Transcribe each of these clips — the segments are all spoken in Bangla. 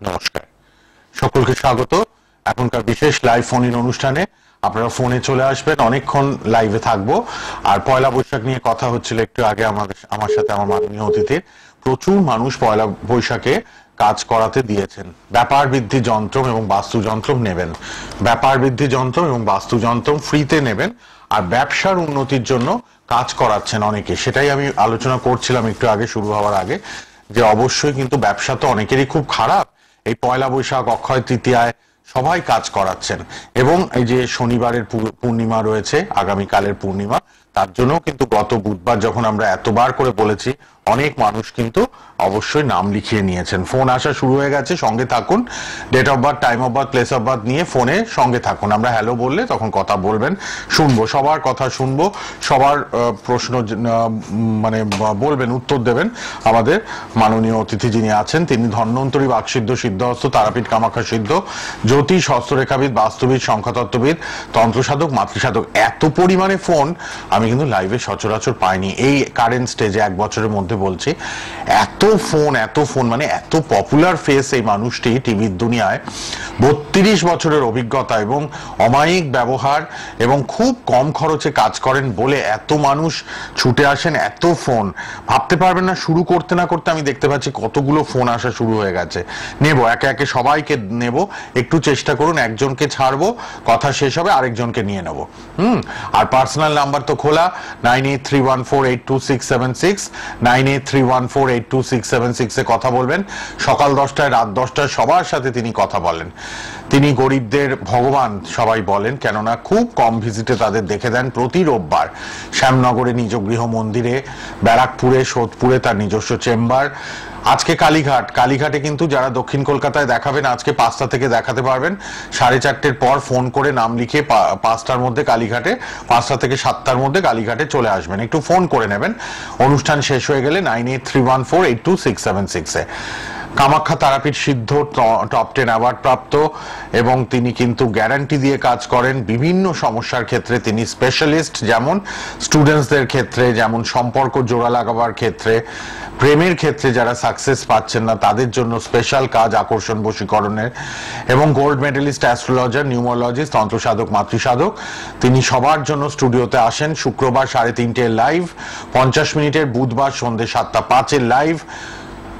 নমস্কার, সকলকে স্বাগত। এখনকার বিশেষ লাইভ ফোন ইন অনুষ্ঠানে আপনারা ফোনে চলে আসবেন, অনেকক্ষণ লাইভে থাকবো। আর পয়লা বৈশাখ নিয়ে কথা হচ্ছিল একটু আগে আমার সাথে আমার মাননীয় অতিথির। প্রচুর মানুষ পয়লা বৈশাখে কাজ করাতে দিয়েছেন। ব্যাপার বৃদ্ধি যন্ত্র এবং বাস্তু যন্ত্র নেবেন, ব্যাপার বৃদ্ধি যন্ত্র এবং বাস্তু যন্ত্র ফ্রিতে নেবেন। আর ব্যবসার উন্নতির জন্য কাজ করাচ্ছেন অনেকে, সেটাই আমি আলোচনা করছিলাম একটু আগে, শুরু হওয়ার আগে, যে অবশ্যই কিন্তু ব্যবসা তো অনেকেরই খুব খারাপ। এই পয়লা বৈশাখ, অক্ষয় তৃতীয়ায় সবাই কাজ করাচ্ছেন। এবং এই যে শনিবারের পূর্ণিমা রয়েছে, আগামীকালের পূর্ণিমা, তার জন্য কিন্তু গত বুধবার যখন আমরা এতবার করে বলেছি, অনেক মানুষ কিন্তু অবশ্যই নাম লিখিয়ে নিয়েছেন। ফোন আসা শুরু হয়ে গেছে, সঙ্গে থাকুন। Date of birth, time of birth, place of birth নিয়ে ফোনে সঙ্গে থাকুন। আমরা হ্যালো বললে তখন কথা বলবেন, শুনবো, সবার কথা শুনবো, সবার প্রশ্ন মানে বলবেন, উত্তর দেবেন। আমাদের মাননীয় অতিথি যিনি আছেন, তিনি ধন্বন্তরী বাকসিদ্ধ, সিদ্ধহস্ত, তারাপীঠ কামাখ্যা সিদ্ধ, জ্যোতিষ, হস্তরেখাবিদ, বাস্তুবিদ, সংখ্যাতত্ত্ববিদ, তন্ত্রসাধক, মাতৃসাধক। এত পরিমাণে ফোন আমি কিন্তু লাইভে সচরাচর পাইনি এই কারেন্ট স্টেজে, 1 বছরের মধ্যে বলছি। এত ফোন, মানে এত পপুলার ফেস এই মানুষটি টিভির দুনিয়ায়। 32 বছরের অভিজ্ঞতা এবং অমায়িক ব্যবহার এবং খুব কম খরচে কাজ করেন বলে এত মানুষ ছুটে আসেন। এত ফোন ভাবতে পারবেন না। শুরু করতে না করতে আমি দেখতে পাচ্ছি কতগুলো ফোন আসা শুরু হয়ে গেছে। নেব একে একে, সবাইকে নেব। একটু চেষ্টা করুন, একজনকে ছাড়বো, কথা শেষ হবে আরেকজনকে নিয়ে নেব। আর পার্সোনাল নাম্বার তো খোলা, 9831482676, 9831482676 এ কথা বলবেন। সকাল 10টায়, রাত 10টায় সবার সাথে তিনি কথা বলেন। তিনি গরিবদের ভগবান সবাই বলেন, কেননা খুব কম ভিজিটে তাদের দেখে দেন। প্রতি রোববার শ্যামনগরে নিজ গৃহ মন্দিরে, ব্যারাকপুরে, সোদপুরে তার নিজস্ব চেম্বার। আজকে কালীঘাটে কিন্তু যারা দক্ষিণ কলকাতায় দেখাবেন, আজকে 5টা থেকে দেখাতে পারবেন। 4:30 পর ফোন করে নাম লিখে 5টার মধ্যে কালীঘাটে, 5টা থেকে 7টার মধ্যে কালীঘাটে চলে আসবেন। একটু ফোন করে নেবেন। অনুষ্ঠান শেষ হয়ে গেলে 9831482676 এ। কামাখ্যা তারাপীঠ সিদ্ধ, টপ 10 অ্যাওয়ার্ড প্রাপ্ত, এবং তিনি কিন্তু গ্যারান্টি দিয়ে কাজ করেন। বিভিন্ন সমস্যার ক্ষেত্রে তিনি স্পেশালিস্ট, যেমন স্টুডেন্টসদের ক্ষেত্রে, যেমন সম্পর্ক জোড়া লাগাবার ক্ষেত্রে, প্রেমের ক্ষেত্রে যারা সাকসেস পাচ্ছেন না তাদের জন্য স্পেশাল কাজ আকর্ষণ বশীকরণের, এবং গোল্ড মেডেলিস্ট, অ্যাস্ট্রোলজার, নিউমোলজিস্ট, তন্ত্রসাধক, মাতৃসাধক। তিনি সবার জন্য স্টুডিওতে আসেন। শুক্রবার 3:30 লাইভ, 50 মিনিটের, বুধবার সন্ধ্যে 7:05 লাইভ,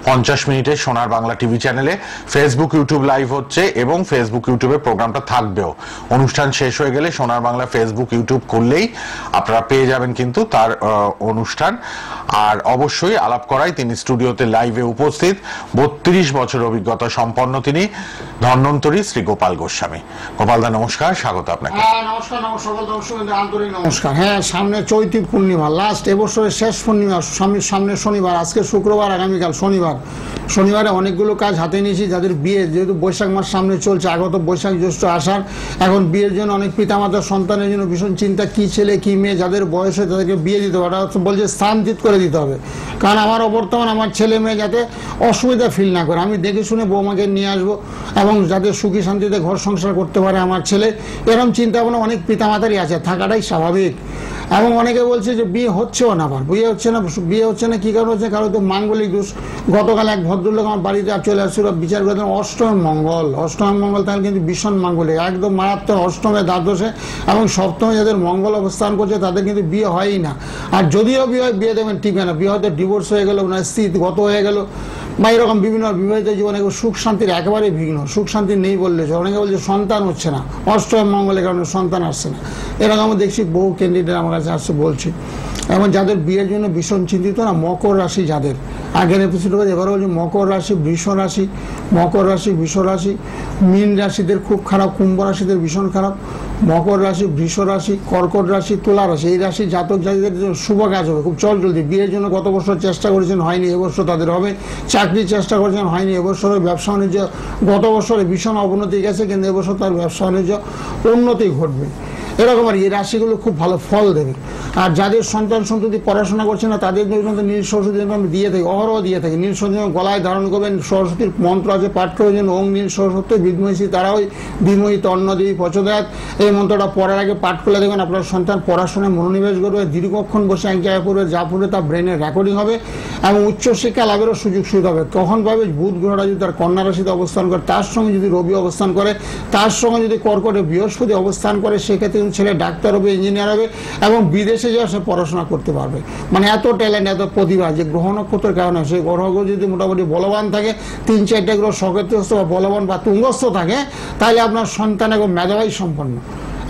50 মিনিটে সোনার বাংলা টিভি চ্যানেলে। ফেসবুক, ইউটিউব লাইভ হচ্ছে এবং ফেসবুক, ইউটিউবে প্রোগ্রামটা থাকবেও। অনুষ্ঠান শেষ হয়ে গেলে সোনার বাংলা ফেসবুক, ইউটিউব করলেই আপনারা পেয়ে যাবেন কিন্তু তার অনুষ্ঠান। আর অবশ্যই আলাপ করাই তিনি স্টুডিওতে লাইভে উপস্থিত। 32 বছর অভিজ্ঞতা সম্পন্ন তিনি, ধন্বন্তরী শ্রী গোপাল গোস্বামী। গোপালদা নমস্কার, স্বাগত আপনাকে। নমস্কার, আন্তরিক নমস্কার। হ্যাঁ, সামনে চৈত্র পূর্ণিমা, লাস্ট এবছরের শেষ পূর্ণিমা, সামনে শনিবার, আজকে শুক্রবার, আগামীকাল শনিবার। শনিবারে অনেকগুলো কাজ হাতে নিয়েছি। যাদের বিয়ে, যেহেতু বৈশাখ মাস সামনে চলছে, আগত বৈশাখ, জ্যৈষ্ঠ, আষাঢ়, এখন বিয়ের জন্য অনেক পিতামাতার সন্তানের জন্য ভীষণ চিন্তা, কি ছেলে কি মেয়ে, যাদের বয়স হয় তাদেরকে বিয়ে দিতে হবে। ওটা বলছে স্থানচ্যুত করে দিতে হবে, কারণ আমার অবর্তমান আমার ছেলে মেয়ে যাতে অসুবিধা ফিল না করে, আমি দেখে শুনে বৌমাকে নিয়ে আসবো এবং যাতে সুখী শান্তিতে ঘর সংসার করতে পারে আমার ছেলে, এরকম চিন্তা ভাবনা অনেক পিতামাতারই আছে, থাকাটাই স্বাভাবিক। এবং অনেকে বলছে যে বিয়ে হচ্ছেও না, আবার বিয়ে হচ্ছে না, কি কারণ হচ্ছে? কারণ তো মাঙ্গলিক দোষ। গতকাল এক ভদ্রলোক আমার বাড়িতে চলে আসছিল, বিচার করে অষ্টমে মঙ্গল, তাহলে কিন্তু ভীষণ মাঙ্গলিক, একদম মারাত্মক। অষ্টমে, দ্বাদশে এবং সপ্তমে যাদের মঙ্গল অবস্থান করছে তাদের কিন্তু বিয়ে হয়ই না। আর যদিও বিয়ে হয়, বিয়ে দেবেন টিকে না, বিয়ে হয়তো ডিভোর্স হয়ে গেল, না স্ত্রী গত হয়ে গেল, বা এরকম বিভিন্ন বিবাহিত জীবনে সুখ শান্তির একেবারে বিঘ্ন, সুখ শান্তি নেই বললে। অনেকে বলছে সন্তান হচ্ছে না, অষ্টম মঙ্গলের কারণে সন্তান আসছে না। এরকম দেখছি বহু ক্যান্ডিডেট আমার কাছে আসছে বলছি। এবং যাদের বিয়ের জন্য ভীষণ চিন্তিত না, মকর রাশি যাদের, আগের এপিসোডে এবারে বলছি মকর রাশি, বৃষ রাশি, মকর রাশি, বৃষ রাশি, মীন রাশিদের খুব খারাপ, কুম্ভ রাশিদের ভীষণ খারাপ, মকর রাশি, বৃষ রাশি, কর্কট রাশি, তুলা রাশি, এই রাশি জাতক জাতিদের শুভ কাজ হবে খুব জলদি। বিয়ের জন্য গত বছর চেষ্টা করেছেন, হয়নি, এবছর তাদের হবে। চাকরির চেষ্টা করেছেন, হয়নি, এবছরে ব্যবসা বাণিজ্য, গত বছরে ভীষণ অবনতি গেছে, কিন্তু এবছর তার ব্যবসা বাণিজ্য উন্নতি ঘটবে। এরকম আর এই রাশিগুলো খুব ভালো ফল দেবে। আর যাদের সন্তান সন্ততি পড়াশোনা করছে না তাদের জন্য নীল সরস্বতী আমি দিয়ে থাকি, অহরহ দিয়ে থাকি। নীল সরস্বতী গলায় ধারণ করবেন, সরস্বতীর মন্ত্র আছে পাঠ করবেন, ওং নীল সরস্বতী বিদ্মহী তারাই ধীমহি তন্ন দেবী প্রচোদয়াৎ। এই মন্ত্রটা পড়ার আগে পাঠ করে দেখবেন আপনার সন্তান পড়াশোনায় মনোনিবেশ করবে, দীর্ঘক্ষণ বসে এক জায়গায় পড়বে, যা পড়বে তার ব্রেনে রেকর্ডিং হবে এবং উচ্চশিক্ষা লাভেরও সুযোগ সুবিধা হবে। তখন পাবে বুধ গ্রহটা যদি তার কন্যা রাশিতে অবস্থান করে, তার সঙ্গে যদি রবি অবস্থান করে, তার সঙ্গে যদি কর্কটে বৃহস্পতি অবস্থান করে, সেক্ষেত্রে কিন্তু ছেলে ডাক্তার হবে, ইঞ্জিনিয়ার হবে এবং বিদেশে যাওয়া সে পড়াশোনা করতে পারবে। মানে এত ট্যালেন্ট, এত প্রতিভা যে গ্রহ নক্ষত্রের কারণে সেই গ্রহগুলো যদি মোটামুটি বলবান থাকে, 3-4টা গ্রহ সক্ষেত্রস্থ বা বলবান বা তুঙ্গস্থ থাকে, তাহলে আপনার সন্তান এবং মেধাবী সম্পন্ন,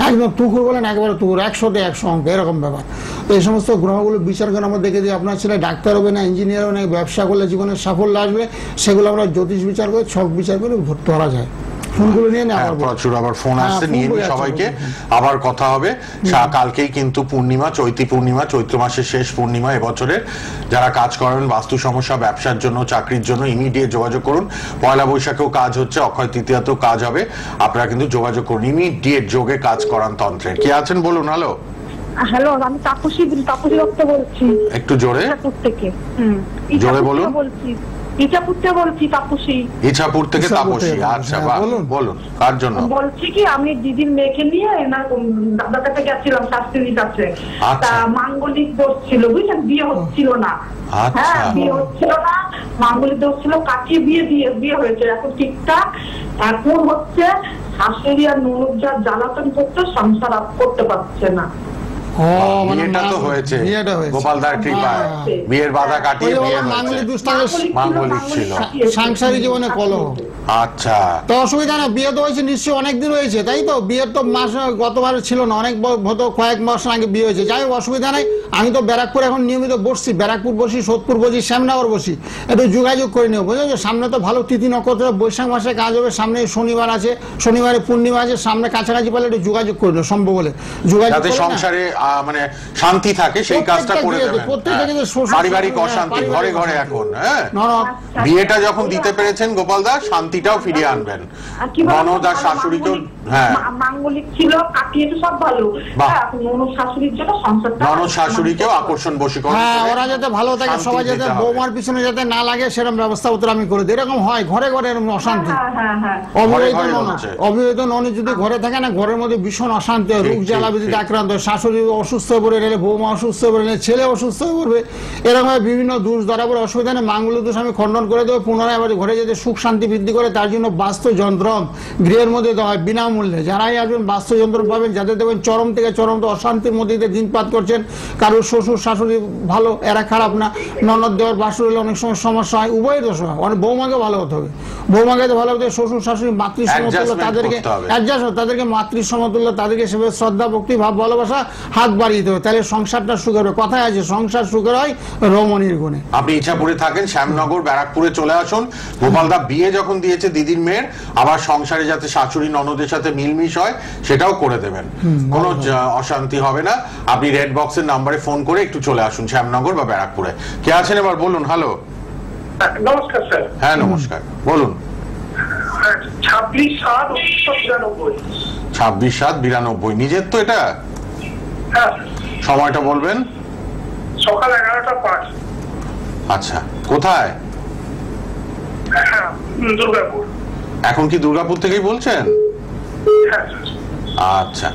একদম তুকুর বলেন একবারে তুকুর, 100তে 100 অঙ্ক, এরকম ব্যাপার। তো এই সমস্ত গ্রহগুলো বিচার করে আমরা দেখে দিই আপনার ছেলে ডাক্তার হবে না, ইঞ্জিনিয়ার হবে না, ব্যবসা করলে জীবনে সাফল্য আসবে, সেগুলো আমরা জ্যোতিষ বিচার করে ছক বিচার করে ধরতে পারা যায়। ফোনগুলো নিয়ে নেই প্রচুর আবার ফোন আসছে, নিয়ে নিই সবাইকে, আবার কথা হবে। কালকেই কিন্তু পূর্ণিমা, চৈত্রী পূর্ণিমা, চৈত্র মাসের শেষ পূর্ণিমা এবছরের। যারা কাজ করেন বাস্তু সমস্যা, ব্যবসার জন্য, চাকরির জন্য ইমিডিয়েট যোগাযোগ করুন। পয়লা বৈশাখেও কাজ হচ্ছে, অক্ষয় তৃতীয়াতেও কাজ হবে, আপনারা কিন্তু যোগাযোগ করুন, ইমিডিয়েট যোগে কাজ করান তন্ত্রের। কি আছেন বলুন? হ্যালো হ্যালো, আমি তাপসী দত্ত বলছি, একটু জোরে ইছাপুর থেকে। জোরে বলুন। বলছি ইছাপুর থেকে বলছি, তাপসী। ইছাপুর থেকে তাপসী, আচ্ছা বলুন কার জন্য? বলছি কি, আমি দিদির মেয়েকে নিয়ে দাদার কাছে গেছিলাম, শাস্ত্রীর কাছে। তা মাঙ্গলিক দোষ ছিল, বুঝলেন, বিয়ে হচ্ছিল না। হ্যাঁ, বিয়ে হচ্ছিল না, মাঙ্গলিক দোষ ছিল, কাটিয়ে বিয়ে হয়েছে এখন ঠিকঠাক। এখন হচ্ছে শাশুড়ি আর ননদ যা জ্বালাতন করতে, সংসার করতে পারছে না। বিয়েটা তো হয়েছে গোপালদার কৃপায়, বিয়ের বাধা কাটিয়ে বিয়ে মাঙ্গলিক ছিল, সাংসারিক জীবনে কলহ। আচ্ছা, তো অসুবিধা না, বিয়ে তো হয়েছে নিশ্চয়ই অনেকদিন হয়েছে, তাই তো? বিয়ের তো মাস গতবার ছিল না, অনেক কয়েক মাস আগে বিয়ে হয়েছে। যাই হোক, অসুবিধা নাই। আমি তো ব্যারাকপুর এখন নিয়মিত বসছি, ব্যারাকপুর বসি, সোদপুর বসি, শ্যামনগর বসি, একটু যোগাযোগ করে নেব, বুঝেছো? সামনে তো ভালো তিথি নক্ষত্র, বৈশাখ মাসে কাজ হবে, সামনে শনিবার আছে, শনিবারে পূর্ণিমা আছে, সামনে কাছাকাছি পারলে একটু যোগাযোগ করে নেব, সম্ভব হলে যোগাযোগ করে সংসারে মানে শান্তি থাকে, সেই কাজটা করে দেবেন। পারিবারিক অশান্তি ঘরে ঘরে এখন, হ্যাঁ, বিয়েটা যখন দিতে পেরেছেন গোপালদা, শান্তিটাও ফিরিয়ে আনবেন। ননদ আর শাশুড়িকেও, হ্যাঁ, মাঙ্গলিক ছিল, কাটিয়ে সব ভালো। ননদ শাশুড়ির জন্য সংসারটা, ননদ শাশুড়িকেও আকর্ষণ বশীকরণ, হ্যাঁ, ওরা যাতে ভালো থাকে, সবাই যাতে বৌমার পিছনে যাতে না লাগে, সেরকম ব্যবস্থা আমি করে দিই। এরকম হয় ঘরে ঘরে এরকম অশান্তি। অবিবাহিত ননদ যদি ঘরে থাকে না, ঘরের মধ্যে ভীষণ অশান্তি হয়, রোগ জ্বালা বিধিতে আক্রান্ত হয়, শাশুড়ি অসুস্থ হয়ে পড়ে গেলে, বৌমা অসুস্থ হয়ে পড়ে গেলে, ছেলে অসুস্থ হয়ে পড়বে, এরকম বিভিন্ন দোষ ধরা পড়ে। অসুবিধা নেই, মাঙ্গলিক দোষ আমি খণ্ডন করে দেবো। পুনরায় আবার ঘরে যাতে সুখ শান্তি বৃদ্ধি করে, তার জন্য বাস্তু যন্ত্র গৃহের মধ্যে দেওয়া হয় বিনামূল্যে। যারাই আসবেন বাস্তু যন্ত্র পাবেন, যাদের দেখবেন চরম থেকে চরম তো অশান্তির মধ্যে দিয়ে দিনপাত করছেন, কারোর শ্বশুর শাশুড়ি ভালো, এরা খারাপ না, ননদ দেওয়ার বাসুর হলে অনেক সময় সমস্যা হয়, উভয় দোষ হয়। অনেক বৌমাকে ভালো হতে হবে, বৌমাকে ভালো হতে হবে, শ্বশুর শাশুড়ি মাতৃ সমতুল্য, তাদেরকে অ্যাডজাস্ট, তাদেরকে মাতৃ সমতুল্য, তাদেরকে সেভাবে শ্রদ্ধা ভক্তি ভাব ভালোবাসা হাত বাড়িয়ে দেবে, তাহলে সংসারটা সুখের হবে। কথায় আছে, সংসার সুখের হয় রমণীর গুণে। আপনি ইছাপুরে থাকেন, শ্যামনগর ব্যারাকপুরে চলে আসুন। গোপালদা বিয়ে যখন দিয়েছে দিদির মেয়ের, আবার সংসারে যাতে শাশুড়ি ননদের সাথে মিলমিশ হয়, সেটাও করে দেবেন, কোনো অশান্তি হবে না। আপনি রেড বক্সের নাম্বারে ফোন করে একটু চলে আসুন শ্যামনগর বা ব্যারাকপুরে। কে আছেন এবার বলুন? হ্যালো, নমস্কার স্যার। হ্যাঁ নমস্কার, বলুন। 26/7/1992। নিজের তো এটা? হ্যাঁ। সময়টা বলবেন? সকাল 11টা 5। আচ্ছা, কোথায়? হ্যাঁ, দুর্গাপুর। এখন কি দুর্গাপুর থেকেই বলছেন? হ্যাঁ। আচ্ছা,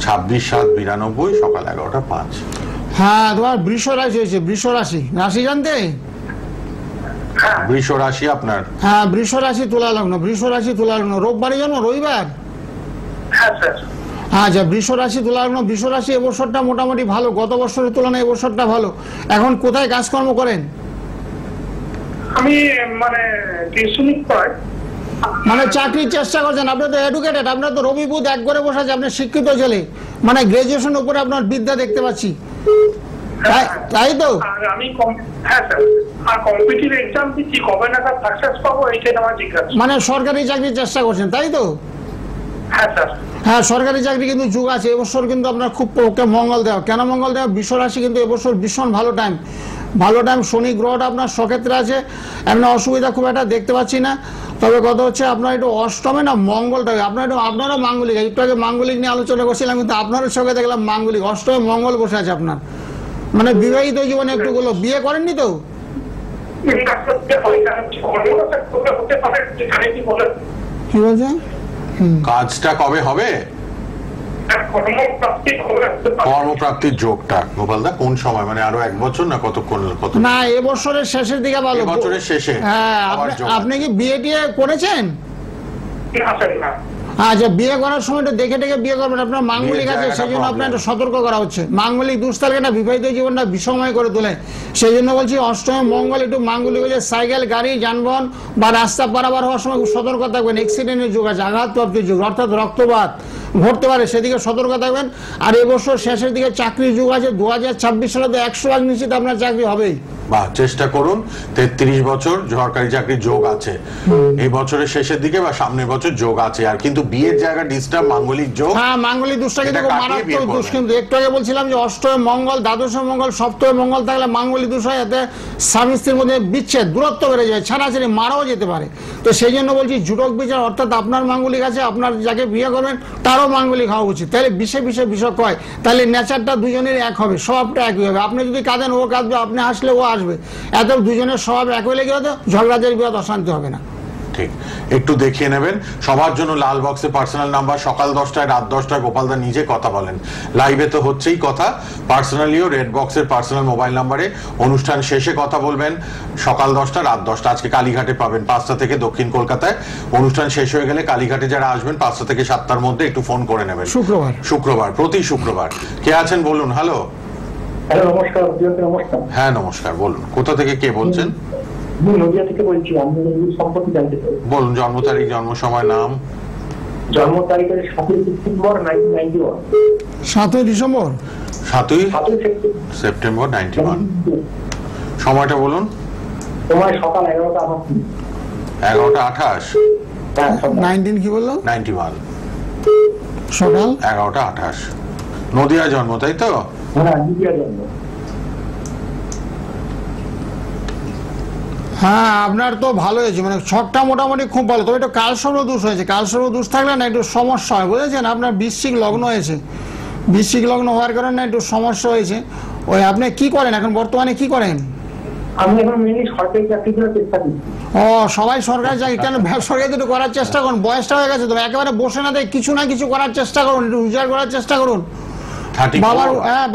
26/7/92, সকাল 11টা 5। হ্যাঁ, তোমার বৃষ রাশি হয়েছে, বৃষ রাশি, রাশি জানতে? বৃষ রাশি আপনার? হ্যাঁ, বৃষ রাশি তুলা লগ্ন, বৃষ রাশি তুলা লগ্ন, রোববারে জন্ম, রবিবার? হ্যাঁ স্যার। আচ্ছা, বৃষ রাশি তুলা লগ্ন, বৃষ রাশি এবছরটা মোটামুটি ভালো, গত বছরের তুলনায় এবছরটা ভালো। এখন কোথায় কাজকর্ম করেন? আমি মানে টিউশনি পড়াই। মানে চাকরির চেষ্টা করছেন? আপনি তো এডুকেটেড, আপনার তো রবি বুধ এক করে বসে আছে, আপনি শিক্ষিত ছেলে, মানে গ্রাজুয়েশন উপরে আপনার বিদ্যা দেখতে পাচ্ছি, তাই তো? আমি হ্যাঁ স্যার, আর কম্পিটিটিভ এক্সাম দিচ্ছি, কবে নাগাদ সাকসেস পাবো এইটাই আমার জিজ্ঞাসা। মানে সরকারি চাকরির চেষ্টা করছেন, তাই তো? হ্যাঁ স্যার। হ্যাঁ, সরকারি চাকরি কিন্তু যুগ আছে এবছর, কিন্তু আপনার খুব মঙ্গল দেওয়া। কেন মঙ্গল দেওয়া? বৃষ রাশি কিন্তু এবছর ভীষণ ভালো টাইম, ভালো টাইম। শনি গ্রহটা আপনার সক্ষেত্রে আছে, এমন অসুবিধা খুব একটা দেখতে পাচ্ছি না। তবে কথা হচ্ছে আপনার একটু অষ্টমে না মঙ্গলটা, আপনারও মাঙ্গলিক, একটু আগে মাঙ্গলিক নিয়ে আলোচনা করছিলাম, কিন্তু আপনারও চোখে দেখলাম মাঙ্গলিক, অষ্টমে মঙ্গল বসে আছে আপনার, মানে বিবাহিত জীবনে একটু গুলো বিয়ে করেননি তো? কি বলছে? কাজটা কবে হবে? কর্মপ্রাপ্তির যোগটা গোপালদা কোন সময়, মানে আরো 1 বছর না কতক্ষণ? কত না, এবছরের শেষের দিকে ভালো। বছরের শেষে? হ্যাঁ। আপনি কি বিয়ে টিয়ে করেছেন? আচ্ছা, বিয়ে করার সময় একটু দেখে দেখে বিয়ে করবেন, আপনার মাঙ্গলিক আছে সেই জন্য আপনার একটু সতর্ক করা হচ্ছে। মাঙ্গলিক দুষ্টালকে না বিবাহিত জীবনটা বিষময় করে তোলে, সেই জন্য বলছি অষ্টমে মঙ্গল একটু মাঙ্গলিক হচ্ছে, সাইকেল গাড়ি যানবাহন বা রাস্তা পারাবার হওয়ার সময় খুব সতর্ক থাকবেন। অ্যাক্সিডেন্টের যুগ আছে, আঘাতপ্রাপ্তির যুগ, অর্থাৎ রক্তপাত ঘটতে পারে, সেদিকে সতর্ক থাকবেন। আর এবছর শেষের দিকে চাকরির যুগ আছে, 2026 সালে তো 100% নিশ্চিত আপনার চাকরি হবেই। বা চেষ্টা করুন, 33 বছর সরকারি চাকরির যোগ আছে এই বছরের শেষের দিকে বা সামনের বছর যোগ আছে। আর কিন্তু বিয়ের জায়গা ডিস্টার্ব, মাঙ্গলিক যোগ। হ্যাঁ, মাঙ্গলিক দোষটা কিন্তু মারাত্মক দোষ। কিন্তু একটু আগে বলছিলাম যে অষ্টমে মঙ্গল, দ্বাদশে মঙ্গল, সপ্তমে মঙ্গল থাকলে মাঙ্গলিক দোষ হয়, এতে স্বামী স্ত্রীর মধ্যে বিচ্ছেদ, দূরত্ব বেড়ে যায়, ছাড়াছাড়ি, মারাও যেতে পারে। তো সেই জন্য বলছি জুটক বিচার, অর্থাৎ আপনার মাঙ্গলিক আছে, আপনার যাকে বিয়ে করবেন তারও মাঙ্গলিক হওয়া উচিত, তাহলে বিষে বিষক হয়, তাহলে নেচারটা দুজনের এক হবে, স্বভাবটা একই হবে। আপনি যদি কাঁদেন ও কাঁদবে, আপনি হাসলে ও আসবে, এত দুজনের স্বভাব এক হলে কি হতো, ঝগড়াঝাড়ি বিবাদ, অশান্তি হবে না। ঠিক, একটু দেখিয়ে নেবেন। সবার জন্য লাল বক্সে পার্সোনাল নাম্বার, সকাল 10টায় রাত 10টায় গোপালদা নিজে কথা বলেন, লাইভে তো হচ্ছেই কথা, পার্সোনালিও রেড বক্সের পার্সোনাল মোবাইল নাম্বারে অনুষ্ঠান শেষে কথা বলবেন, সকাল 10টা রাত 10টা। আজকে কালীঘাটে পাবেন 5টা থেকে, দক্ষিণ কলকাতায়। অনুষ্ঠান শেষ হয়ে গেলে কালীঘাটে যারা আসবেন 5টা থেকে 7টার মধ্যে একটু ফোন করে নেবেন। শুক্রবার, প্রতি শুক্রবার। কে আছেন বলুন? হ্যালো। নমস্কার। নমস্কার। হ্যাঁ নমস্কার, বলুন কোথা থেকে কে বলছেন? নদিয়া থেকে বলছি। আমি সম্পর্কে জানতে চাই। বলুন, জন্ম তারিখ, জন্ম সময়, নাম। জন্ম তারিখের 7 ডিসেম্বর 1991। 7 ডিসেম্বর? 7 সেপ্টেম্বর 91। সময়টা বলুন। সময় সকাল 11টা 28। 11টা 28। 19 কি বললো? 91। সকাল 11টা 28। নদিয়া জন্ম, তাই তো? হ্যাঁ, নদিয়া জন্ম। হ্যাঁ, আপনার তো ভালো হয়েছে, মানে ছকটা মোটামুটি খুব ভালো, তবে একটু কালসর্প দোষ হয়েছে। কালসর্প দোষ থাকলে না একটু সমস্যা হয়, বুঝেছেন? আপনার বৃশ্চিক লগ্ন হয়েছে, বৃশ্চিক লগ্ন হওয়ার কারণে একটু সমস্যা হয়েছে। ওই আপনি কি করেন এখন, বর্তমানে কি করেন? আমি এখন মেনলি সরকারি চাকরি করার চেষ্টা করছি। ও, সবাই সরকারি চাকরি, কেন সরকারি একটু করার চেষ্টা করুন, বয়সটা হয়ে গেছে তো, একেবারে বসে না দেয় কিছু না কিছু করার চেষ্টা করুন, একটু রোজগার করার চেষ্টা করুন।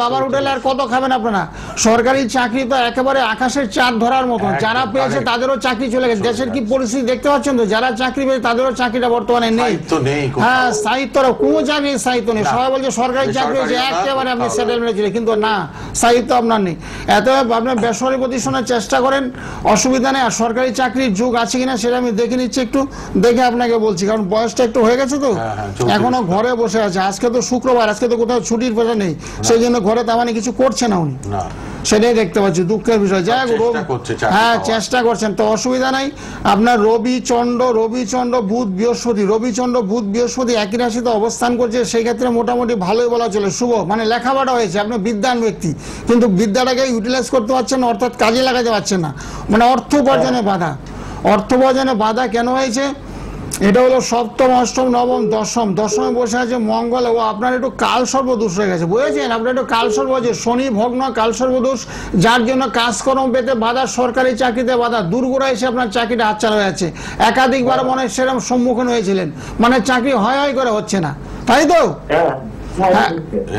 বাবার হোটেলে আর কত খাবেন আপনারা? সরকারি চাকরি তো একেবারে আকাশের চাঁদ ধরার মতো, যারা পেয়েছে তাদেরও চাকরি চলে গেছে। দেশের কি পরিস্থিতি দেখতে পাচ্ছেন তো, যারা চাকরি পেয়েছে তাদেরও চাকরিটা বর্তমানে নেই। হ্যাঁ, সাহিত্য কোনো চাকরির সাহিত্য নেই, সবাই বলছে সরকারি চাকরি হয়েছে একেবারে আপনি সেটেলমেন্ট ছিলেন, কিন্তু না, সাহিত্য আপনার নেই। এত আপনার বেসরকারি প্রতিষ্ঠানের চেষ্টা করেন, অসুবিধা নেই। আর সরকারি চাকরির যুগ আছে কিনা সেটা আমি দেখে নিচ্ছি, একটু দেখে আপনাকে বলছি, কারণ বয়সটা একটু হয়ে গেছে তো, এখনো ঘরে বসে আছে। আজকে তো শুক্রবার, আজকে তো কোথাও ছুটির নেই, সেই জন্য ঘরে তেমন কিছু করছে না উনি, সেটাই দেখতে পাচ্ছি, দুঃখের বিষয়। যাই হোক, হ্যাঁ চেষ্টা করছেন তো, অসুবিধা নাই। আপনার রবিচন্দ্র বুধ বৃহস্পতি একই রাশিতে অবস্থান করছে, সেই ক্ষেত্রে মোটামুটি ভালোই বলা চলে, শুভ, মানে লেখাপড়া হয়েছে, আপনি বিদ্যান ব্যক্তি, কিন্তু বিদ্যাটাকে ইউটিলাইজ করতে পারছেন না, অর্থাৎ কাজে লাগাতে পারছেন না, মানে অর্থ উপার্জনে বাধা কেন হয়েছে? এটা হলো সপ্তম, অষ্টম, নবম, দশমে বসে আছে মঙ্গল, ও আপনার একটু কালসর্প দোষ হয়ে গেছে, বুঝেছেন? আপনার একটু কালসর্প হয়েছে, শনি ভগ্ন কালসর্প দোষ, যার জন্য কাজকর্ম পেতে বাধা, সরকারি চাকরিতে বাধা, দূরগোড়া এসে আপনার চাকরিটা হাতছাড়া হয়ে যাচ্ছে। একাধিকবার মনে হয় সেরকম সম্মুখীন হয়েছিলেন, মানে চাকরি হয় করে হচ্ছে না, তাই তো?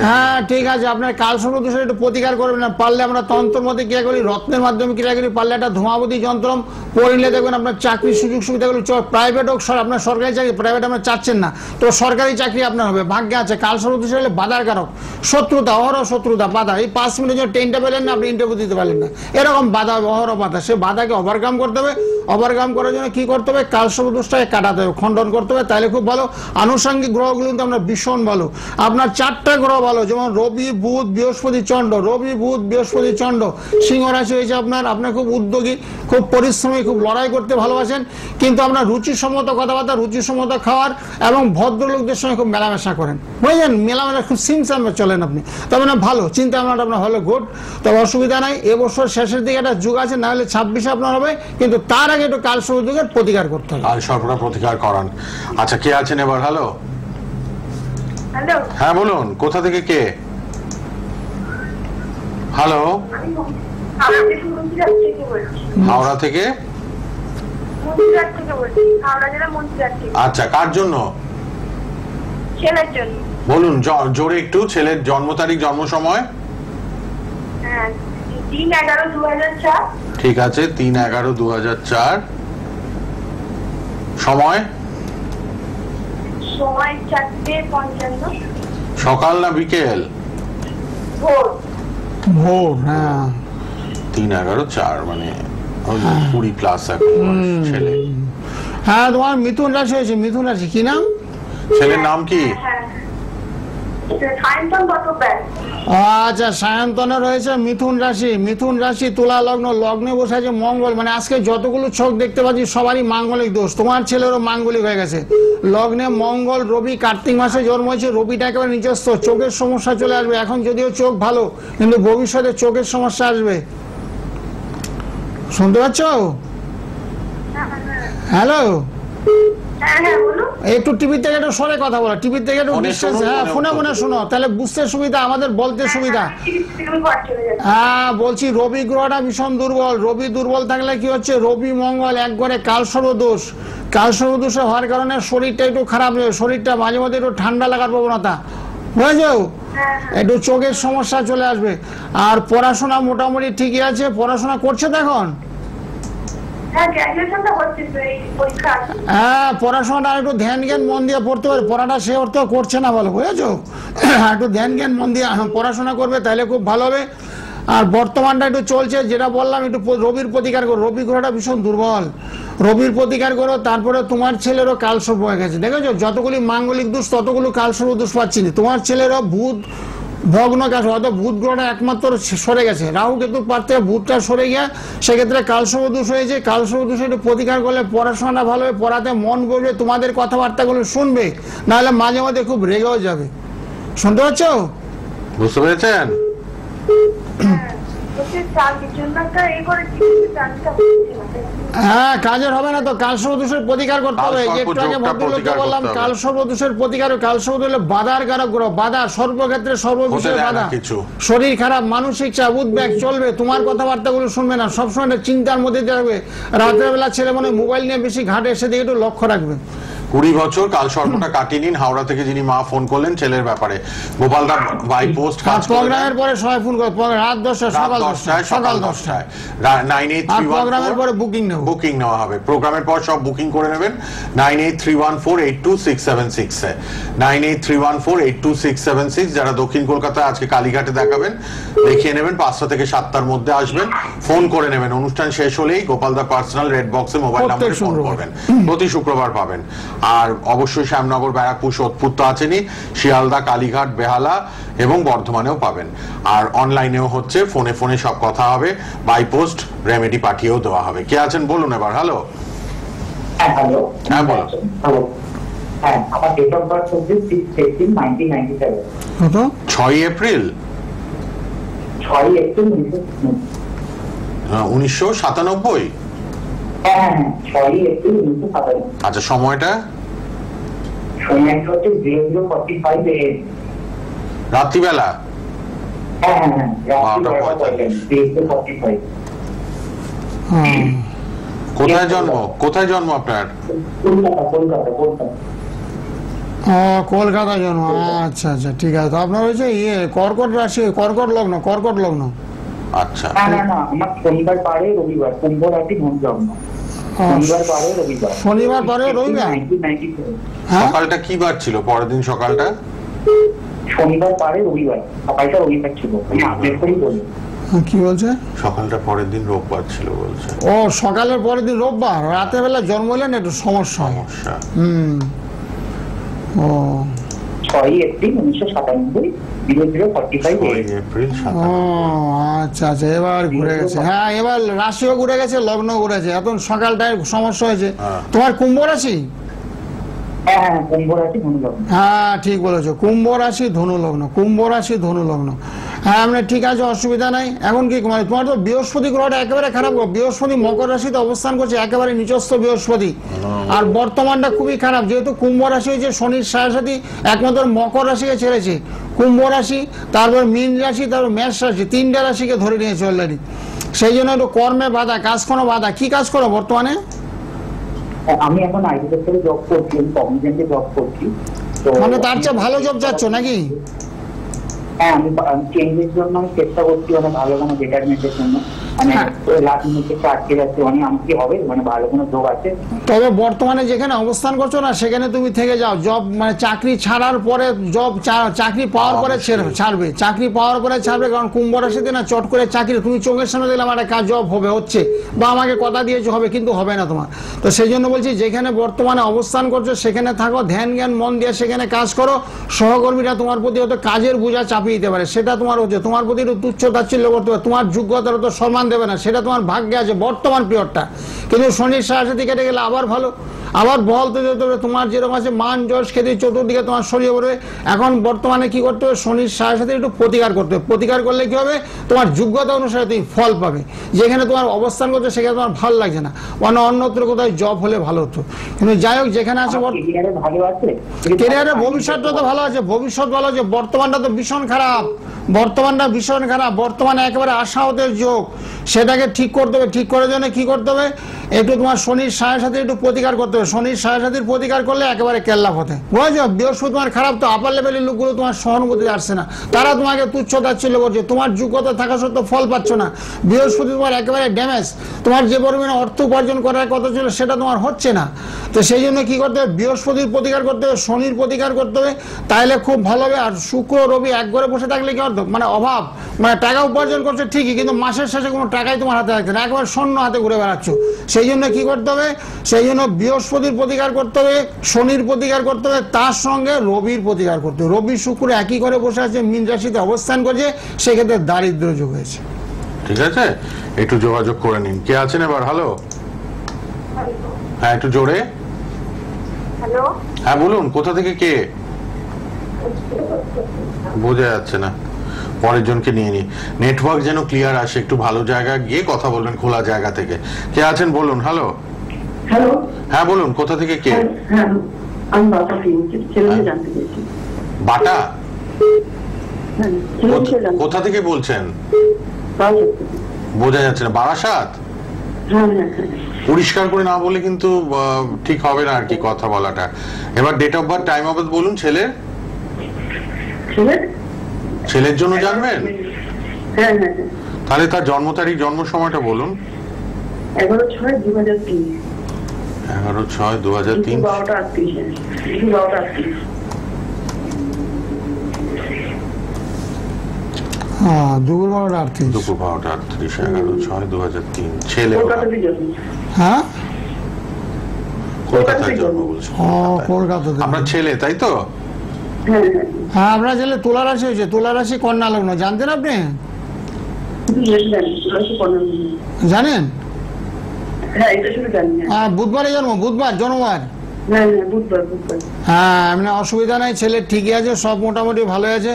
হ্যাঁ ঠিক আছে, আপনার কালসর্প দোষের একটু প্রতিকার করবেন না, পারলে আমরা তন্ত্রের মধ্যে ক্রিয়া করি, রত্নের মাধ্যমে ক্রিয়া করি, পারলে একটা ধূমাবতী যন্ত্র পড়লে দেখবেন আপনার চাকরির সুযোগ সুবিধাগুলো, প্রাইভেট হোক, আপনার সরকারি চাকরি, প্রাইভেট আপনার চাচ্ছেন না তো সরকারি চাকরি আপনার হবে, ভাগ্যে আছে। কালসর্প দোষ হলে বাধার কারক, শত্রুতা, অহরহ শত্রুতা, বাধা। এই 5 মিনিটের জন্য ট্রেনটা পেলেন না, আপনি ইন্টারভিউ দিতে পারলেন না, এরকম বাধা, অহরহ বাধা। সে বাধাকে ওভারকাম করতে হবে। ওভারকাম করার জন্য কি করতে হবে? কালসর্প দোষটাকে কাটাতে হবে, খণ্ডন করতে হবে, তাহলে খুব ভালো। আনুষঙ্গিক গ্রহগুলো কিন্তু আপনার ভীষণ ভালো। আপনার তোমার 4টা গ্রহ ভালো, যেমন রবি বুধ বৃহস্পতি চন্দ্র, রবি বুধ বৃহস্পতি চন্দ্র। সিংহ রাশি হয়েছে আপনার, আপনার খুব উদ্যোগী, খুব পরিশ্রমী, খুব লড়াই করতে ভালোবাসেন, কিন্তু আপনার রুচিসম্মত কথাবার্তা, রুচিসম্মত খাওয়ার এবং ভদ্রলোকদের সঙ্গে খুব মেলামেশা করেন, বুঝলেন? মেলামেশা খুব সিমসামে চলেন আপনি, তবে না ভালো চিন্তা ভাবনাটা আপনার হলো গুড, তবে অসুবিধা নাই। এবছর শেষের দিকে একটা যুগ আছে, না হলে 26 আপনার হবে, কিন্তু তার আগে একটু কালসর্প যুগের প্রতিকার করতে হবে। কালসর্পটা প্রতিকার করান। আচ্ছা, কে আছেন এবার? হ্যালো, হ্যালো, হ্যাঁ বলুন, কোথা থেকে কে? হ্যালো, হাওড়া থেকে? আচ্ছা, কার জন্য? ছেলের জন্য। বলুন জোরে একটু। ছেলের জন্ম তারিখ, জন্ম সময়? 3/11/2004। ঠিক আছে, 3/11/2004। সময়? সময় 4:55। সকাল না বিকেল? ভোর। ভোর, হ্যাঁ। 3/11/4 মানে 20+ এখন ছেলে। হ্যাঁ, তোমার মিথুন রাশি হয়েছে। মিথুন রাশি, কি নাম? ছেলের নাম কি? সায়ন্তন বটব্যায়। আচ্ছা, সায়ন্তনের রয়েছে মিথুন রাশি। মিথুন রাশি তুলা লগ্ন, লগ্নে বসে আছে মঙ্গল, মানে আজকে যতগুলো ছক দেখতে পাচ্ছি সবারই মাঙ্গলিক দোষ। তোমার ছেলেরও মাঙ্গলিক হয়ে গেছে। লগ্নে মঙ্গল, রবি, কার্তিক মাসে জন্ম হয়েছে। রবিটা একেবারে নিজস্ব, চোখের সমস্যা চলে আসবে। এখন যদিও চোখ ভালো, কিন্তু ভবিষ্যতে চোখের সমস্যা আসবে। শুনতে পাচ্ছ? হ্যালো, একটু টিভি থেকে একটু সরে কথা বলো, টিভি থেকে একটু ডিস্টেন্স। হ্যাঁ, ফোনে ফোনে শোনো, তাহলে বুঝতে সুবিধা, আমাদের বলতে সুবিধা। হ্যাঁ, বলছি রবি গ্রহটা ভীষণ দুর্বল। রবি দুর্বল থাকলে কি হচ্ছে, রবি মঙ্গল একবারে কালসর্প দোষ। কালসর্প দোষে হওয়ার কারণে শরীরটা একটু খারাপ হয়ে, শরীরটা মাঝে মধ্যে একটু ঠান্ডা লাগার প্রবণতা, বুঝেছো? একটু চোখের সমস্যা চলে আসবে। আর পড়াশোনা মোটামুটি ঠিকই আছে, পড়াশোনা করছে তো এখন? হ্যাঁ, পড়াশোনাটা একটু ধ্যান জ্ঞান মন দিয়ে পড়তে হবে। পড়াটা সে অর্থ করছে না, বলো, বুঝেছো? একটু ধ্যান জ্ঞান মন দিয়ে পড়াশোনা করবে, তাহলে খুব ভালো হবে। আর বর্তমানটা একটু চলছে, যেটা বললাম, একটু রবির প্রতিকার করো। রবি গ্রহটা ভীষণ দুর্বল, রবির প্রতিকার করো। তারপরে তোমার ছেলেরও কালসর্প হয়ে গেছে, দেখেছো? যতগুলি মাঙ্গলিক দোষ ততগুলো কালসর্প দোষ পাচ্ছি না। তোমার ছেলেরও ভূত ভগ্ন গেছে, হয়তো ভূত গ্রহটা একমাত্র সরে গেছে। রাহু কেতুর পার থেকে ভূতটা সরে গিয়ে সেক্ষেত্রে কালসর্প দোষ হয়েছে। কালসর্প দোষ একটু প্রতিকার করলে পড়াশোনাটা ভালো হবে, পড়াতে মন বসবে, তোমাদের কথাবার্তাগুলো শুনবে, নাহলে মাঝে মাঝে খুব রেগেও যাবে। শুনতে পাচ্ছ? বুঝতে পেরেছেন? হ্যাঁ, কাজের হবে না তো, কালসর্প দোষের প্রতিকার করতে হবে। একটু আগে ভদ্রলোককে বললাম কালসর্প দোষের প্রতিকার। কালসর্প হলে বাধার কারক গ্রহ, বাধা সর্বক্ষেত্রে, সর্ববিষয়ে বাধা। শরীর খারাপ, মানসিক চাপ, উদ্বেগ চলবে, তোমার কথাবার্তাগুলো শুনবে না, সবসময় চিন্তার মধ্যে থাকবে। রাতের বেলা ছেলে মনে মোবাইল নিয়ে বেশি ঘাটে, সেদিকে একটু লক্ষ্য রাখবে। 20 বছর কালসর্পটা কাটিয়ে নিন। হাওড়া থেকে যিনি মা ফোন করলেন ছেলের ব্যাপারে, গোপালদা বাই পোস্ট কাজ করে। প্রোগ্রামের পরে সবাই ফোন করে, রাত 10টায়, সকাল 10টায় 9831 প্রোগ্রামের পরে বুকিং নেওয়া হবে। প্রোগ্রামের পর সব বুকিং করে নেবেন 9831482676 এ, 9831482676। যারা দক্ষিণ কলকাতায় আজকে কালীঘাটে দেখাবেন, দেখিয়ে নেবেন। 5টা থেকে 7টার মধ্যে আসবেন, ফোন করে নেবেন। অনুষ্ঠান শেষ হলেই গোপালদা পার্সোনাল রেড বক্সে মোবাইল নাম্বারে ফোন করবেন। প্রতি শুক্রবার পাবেন। আর অবশ্যই শ্যামনগর, ব্যারাকপুর, সোদপুর তো আছেনই, শিয়ালদা, কালীঘাট, বেহালা এবং বর্ধমানেও পাবেন। আর অনলাইনেও হচ্ছে, ফোনে ফোনে সব কথা হবে, বাই পোস্ট রেমেডি পাঠিয়েও দেওয়া হবে। কে আছেন বলুন এবার? হ্যালো, হ্যালো, হ্যাঁ বলুন। হ্যাঁ, আমার ডেট অফ বার্থ হচ্ছে 6/18/1997। কত? 6 এপ্রিল 1997। হ্যাঁ, 6 এপ্রিল 1997। আচ্ছা, সময়টা? সময়টা হচ্ছে 00:45 AM। রাত্রিবেলা? হ্যাঁ, 12:45। কোথায় জন্ম? কোথায় জন্ম আপনার? কলকাতা জন্ম। আচ্ছা আচ্ছা, ঠিক আছে। তো আপনার হচ্ছে কর্কট রাশি, কর্কট লগ্ন। কর্কট লগ্ন। আচ্ছা, না, আমার শনিবার পারে রবিবার, কুম্ভ রাশি ধন লগ্ন। শনিবার পারে রবিবার। শনিবার পারে রবিবার। সকালটা কি বার ছিল? পরের দিন সকালটা? শনিবার পারে রবিবার, সকালটা রবিবার ছিল। আমি আপডেট করেই বলি। কি বলছে? সকালটা পরের দিন রোববার ছিল বলছে। ও, সকালের পরের দিন রোববার, রাতের বেলা জন্ম হলেন, একটু সমস্যা। সমস্যা। ও, 6 এপ্রিল 1997, 0045 এপ্রিল ও আচ্ছা আচ্ছা, এবার ঘুরে গেছে। হ্যাঁ, এবার রাশিও ঘুরে গেছে, লগ্ন ঘুরেছে। এখন সকালটায় সমস্যা হয়েছে। তোমার কুম্ভ রাশি? হ্যাঁ, কুম্ভ রাশি ধনু লগ্ন। হ্যাঁ ঠিক বলেছো, কুম্ভ রাশি ধনু লগ্ন, কুম্ভ রাশি ধনু লগ্ন। হ্যাঁ মানে ঠিক আছে, অসুবিধা নাই। এখন কি তোমার তো বৃহস্পতি গ্রহটা একেবারে খারাপ। বৃহস্পতি মকর রাশিতে অবস্থান করছে, একেবারে নিচস্থ বৃহস্পতি। আর বর্তমানটা খুবই খারাপ, যেহেতু কুম্ভ রাশি হয়েছে শনির সাড়ে একমাত্র মকর রাশিকে ছেড়েছে। কুম্ভ রাশি, তারপর মীন রাশি, তারপর মেষ রাশি, 3টে রাশিকে ধরে নিয়েছে অলরেডি। সেই জন্য একটু কর্মে বাধা, কাজ কোনো বাধা। কি কাজ করো বর্তমানে? আমি এখন আইটি সেক্টরে জব করছি, আমি কগনিজেন্টে জব করছি। তো মানে তার চেয়ে ভালো জব চাচ্ছ নাকি? হ্যাঁ, আমি চেঞ্জের জন্য আমি চেষ্টা করছি, মানে ভালো কোনো বেটারমেন্টের জন্য। মানে লাস্ট মিনিটে আটকে যাচ্ছে, মানে আমি কি হবে, মানে ভালো কোনো যোগ আছে। তবে বর্তমানে যেখানে অবস্থান করছো না, সেখানে তুমি থেকে যাও। জব মানে চাকরি ছাড়ার পরে জব, চাকরি পাওয়ার পরে ছাড়বে, চাকরি পাওয়ার পরে ছাড়বে। কারণ কুম্ভ রাশিতে না চট করে চাকরি, তুমি চোখের সামনে দেখলে আমার কাজ জব হবে, হচ্ছে, বা আমাকে কথা দিয়েছো হবে, কিন্তু হবে না তোমার। তো সেই জন্য বলছি, যেখানে বর্তমানে অবস্থান করছো সেখানে থাকো, ধ্যান জ্ঞান মন দিয়ে সেখানে কাজ করো। সহকর্মীরা তোমার প্রতি হয়তো কাজের বোঝা চাপিয়ে দিতে পারে, সেটা তোমার হচ্ছে, তোমার প্রতি একটু তুচ্ছ তাচ্ছিল্য করতে পারে, তোমার যোগ্যতার তো সম্মান দেবে না, সেটা তোমার ভাগ্যে আছে বর্তমান পিরিয়ডটা। কিন্তু শনির সাড়ে কেটে গেলে আবার ভালো, আবার বল তো যেতে হবে। তোমার যেরকম আছে মান যশ খ্যাতি চতুর্দিকে তোমার সরিয়ে পড়বে। এখন বর্তমানে কি করতে হবে, শনির সাড়ে একটু প্রতিকার করতে হবে। প্রতিকার করলে কি হবে, তোমার যোগ্যতা অনুসারে তুমি ফল পাবে। যেখানে তোমার অবস্থান করছে সেখানে তোমার ভালো লাগছে না, অন্যত্র কোথায় জব হলে ভালো হতো। কিন্তু যাই হোক, যেখানে আছে কেরিয়ারে ভবিষ্যৎটা তো ভালো আছে, ভবিষ্যৎ ভালো আছে। বর্তমানটা তো ভীষণ খারাপ, বর্তমানটা ভীষণ খারাপ। বর্তমানে একেবারে আশাহতের যোগ, সেটাকে ঠিক করতে হবে। ঠিক করার জন্য কি করতে হবে, একটু তোমার শনির সাড়ে একটু প্রতিকার করতে হবে। শনির সাড়ে প্রতিকার করলে একেবারে কেল্লা পথে, বুঝেছো? বৃহস্পতি তোমার খারাপ, তো আপার লেভেলের লোকগুলো তোমার সহানুভূতি আসছে না, তারা তোমাকে তুচ্ছ তাচ্ছিল্য করছে, তোমার যোগ্যতা থাকা সত্ত্বেও ফল পাচ্ছ না। বৃহস্পতি তোমার একেবারে ড্যামেজ, তোমার যে পরিমাণে অর্থ উপার্জন করার কথা ছিল সেটা তোমার হচ্ছে না। তো সেই জন্য কি করতে হবে, বৃহস্পতির প্রতিকার করতে হবে, শনির প্রতিকার করতে হবে, তাইলে খুব ভালো হবে। আর শুক্র রবি এক ঘরে বসে থাকলে কি অর্থ, মানে অভাব, মানে টাকা উপার্জন করছে ঠিকই, কিন্তু মাসের শেষে কোনো টাকাই তোমার হাতে থাকছে না, একবার শূন্য হাতে ঘুরে বেড়াচ্ছ। সেই জন্য কি করতে হবে, সেই জন্য বৃহস্পতির প্রতিকার করতে হবে, শনির প্রতিকার করতে হবে, তার সঙ্গে রবির প্রতিকার করতে হবে। রবি শুক্র একই করে বসে আছে, মীন রাশিতে অবস্থান করছে, সেক্ষেত্রে দারিদ্র যোগ হয়েছে। ঠিক আছে, একটু যোগাযোগ করে নিন। কে আছেন এবার? হ্যালো, হ্যাঁ একটু জোরে। হ্যালো, হ্যাঁ বলুন, কোথা থেকে কে? বোঝা যাচ্ছে না, পরের জনকে নিয়ে নি। নেটওয়ার্ক যেন ক্লিয়ার আসে, একটু ভালো জায়গায় গিয়ে কথা বলবেন, খোলা জায়গা থেকে। কে আছেন বলুন? হ্যালো, হ্যালো, হ্যাঁ বলুন, কোথা থেকে কে? হ্যাঁ আমি বাটা ছেলে জানতে চাইছি। বাটা? হ্যাঁ, ছেলে জানতে। কোথা থেকে বলছেন? বারাসাত। বোঝা যাচ্ছে না। বারাসাত? হ্যাঁ হ্যাঁ হ্যাঁ। পরিষ্কার করে না বলে কিন্তু ঠিক হবে না আর কি কথা বলাটা। এবার date of birth, time of birth বলুন ছেলের। ছেলের জন্য জানবেন? হ্যাঁ হ্যাঁ হ্যাঁ। তাহলে তার জন্ম তারিখ, জন্ম সময়টা বলুন। 11/6/2003। 11/6/2003। 12:38। 12:38। হ্যাঁ, দুপুর 12:38। দুপুর 12:38, 11/6/2003। ছেলে কলকাতাতে জন্ম। হ্যাঁ, কলকাতায় জন্ম বলছেন। ও কলকাতাতে। আপনার ছেলে তাই তো? হ্যাঁ হ্যাঁ। হ্যাঁ, আপনার ছেলে তুলা রাশি হয়েছে, তুলা রাশি কন্যা লগ্ন, জানতেন আপনি? জানেন? হ্যাঁ, এটা শুধু জানি না। হ্যাঁ, বুধবারে জন্ম, বুধবার জন্মবার। হ্যাঁ হ্যাঁ, বুধবার বুধবার। হ্যাঁ, এমনি অসুবিধা নাই, ছেলে ঠিকই আছে, সব মোটামুটি ভালো আছে।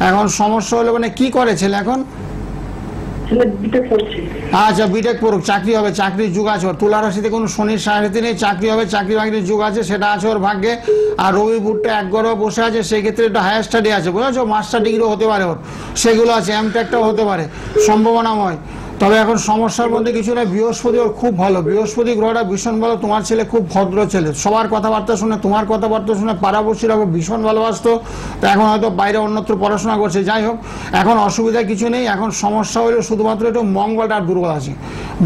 এখন সমস্যা হলো, মানে কি করে ছেলে এখন? ছেলে বিটেক করছে। আচ্ছা, বিটেক পড়ুক, চাকরি হবে, চাকরির যুগ আছে ওর। তুলা রাশিতে কোনো শনির সাড়ে নেই, চাকরি হবে, চাকরি বাকরির যুগ আছে, সেটা আছে ওর ভাগ্যে। আর রবি বুটটা এক ঘরে বসে আছে, সেই ক্ষেত্রে একটা হায়ার স্টাডি আছে, বুঝেছো? মাস্টার ডিগ্রিও হতে পারে ওর, সেগুলো আছে, এমটেকটাও হতে পারে, সম্ভাবনাময়। তবে এখন সমস্যার মধ্যে কিছু না, বৃহস্পতি ওর খুব ভালো, বৃহস্পতি গ্রহটা ভীষণ ভালো। তোমার ছেলে খুব ভদ্র ছেলে, সবার কথাবার্তা শুনে, তোমার কথাবার্তা শুনে পাড়াপড়শিরা ভীষণ ভালোবাসতো। তো এখন হয়তো বাইরে অন্যত্র পড়াশোনা করছে। যাই হোক, এখন অসুবিধা কিছু নেই। এখন সমস্যা হলো শুধুমাত্র একটু মঙ্গলটা দুর্বল আছে।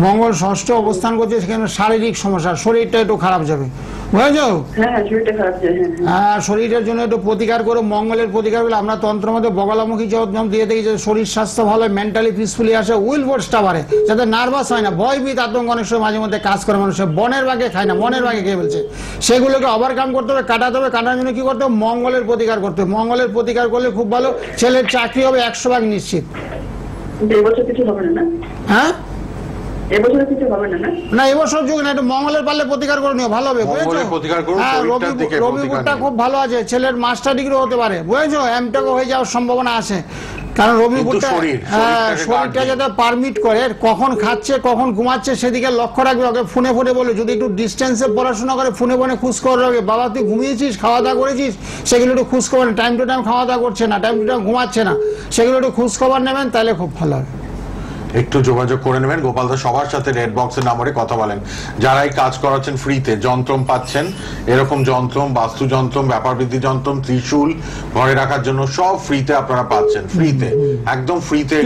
মঙ্গল ষষ্ঠ অবস্থান করছে, সেখানে শারীরিক সমস্যা, শরীরটা একটু খারাপ যাবে, বুঝেছো? হ্যাঁ শরীরটা খারাপ যায়। হ্যাঁ, শরীরের জন্য একটু প্রতিকার করো, মঙ্গলের প্রতিকার করলে আমরা তন্ত্রের মধ্যে বগলামুখী যম দিয়ে দেখি যে শরীর স্বাস্থ্য ভালো, মেন্টালি পিসফুলি আসে, উইল ফোর্সটা বাড়ে, যাতে নার্ভাস হয় না, ভয়ভীত আতঙ্ক অনেক সময় মাঝে মধ্যে কাজ করে মানুষের, বনের বাঘে খায় না, মনের বাঘে খেয়ে ফেলছে, সেগুলোকে ওভারকাম করতে হবে, কাটাতে হবে। কাটার জন্য কি করতে হবে? মঙ্গলের প্রতিকার করতে হবে। মঙ্গলের প্রতিকার করলে খুব ভালো, ছেলের চাকরি হবে 100% নিশ্চিত। এবছর কিছু হবে না? হ্যাঁ, এবছর কিছু হবে না? না এবছর যুগ না, একটু মঙ্গলের পারলে প্রতিকার করে নিও, ভালো হবে। মঙ্গলের প্রতিকার করুন, হ্যাঁ, শরীরটার দিকে রবিপুরটা প্রতিকার খুব ভালো আছে, ছেলের মাস্টার ডিগ্রি হতে পারে, বুঝেছো? এমটেকও হয়ে যাওয়ার সম্ভাবনা আছে, কারণ রবিপুরটা শরীরটা যাতে পারমিট করে, কখন খাচ্ছে কখন ঘুমাচ্ছে সেদিকে লক্ষ্য রাখবে। ওকে ফোনে ফোনে বলে, যদি একটু ডিস্টেন্সে পড়াশোনা করে ফোনে ফোনে খোঁজ খবর রাখবে, বাবা তুই ঘুমিয়েছিস, খাওয়া দাওয়া করেছিস, সেগুলো একটু খোঁজ খবর, টাইম টু টাইম খাওয়া দাওয়া করছে না, টাইম টু টাইম ঘুমাচ্ছে না, সেগুলো একটু খোঁজ খবর নেবেন, তাহলে খুব ভালো হবে। একটু যোগাযোগ করে নেবেন। গোপালদা সবার সাথে রেড বক্সের নম্বরে কথা বলেন, যারা এই কাজ করাচ্ছেন ফ্রিতে, যন্ত্রম পাচ্ছেন, এরকম যন্ত্রম, বাস্তু যন্ত্রম, ব্যাপার বৃদ্ধি যন্ত্রম, ত্রিশূল ঘরে রাখার জন্য সব ফ্রিতে আপনারা পাচ্ছেন, ফ্রিতে, একদম ফ্রিতে।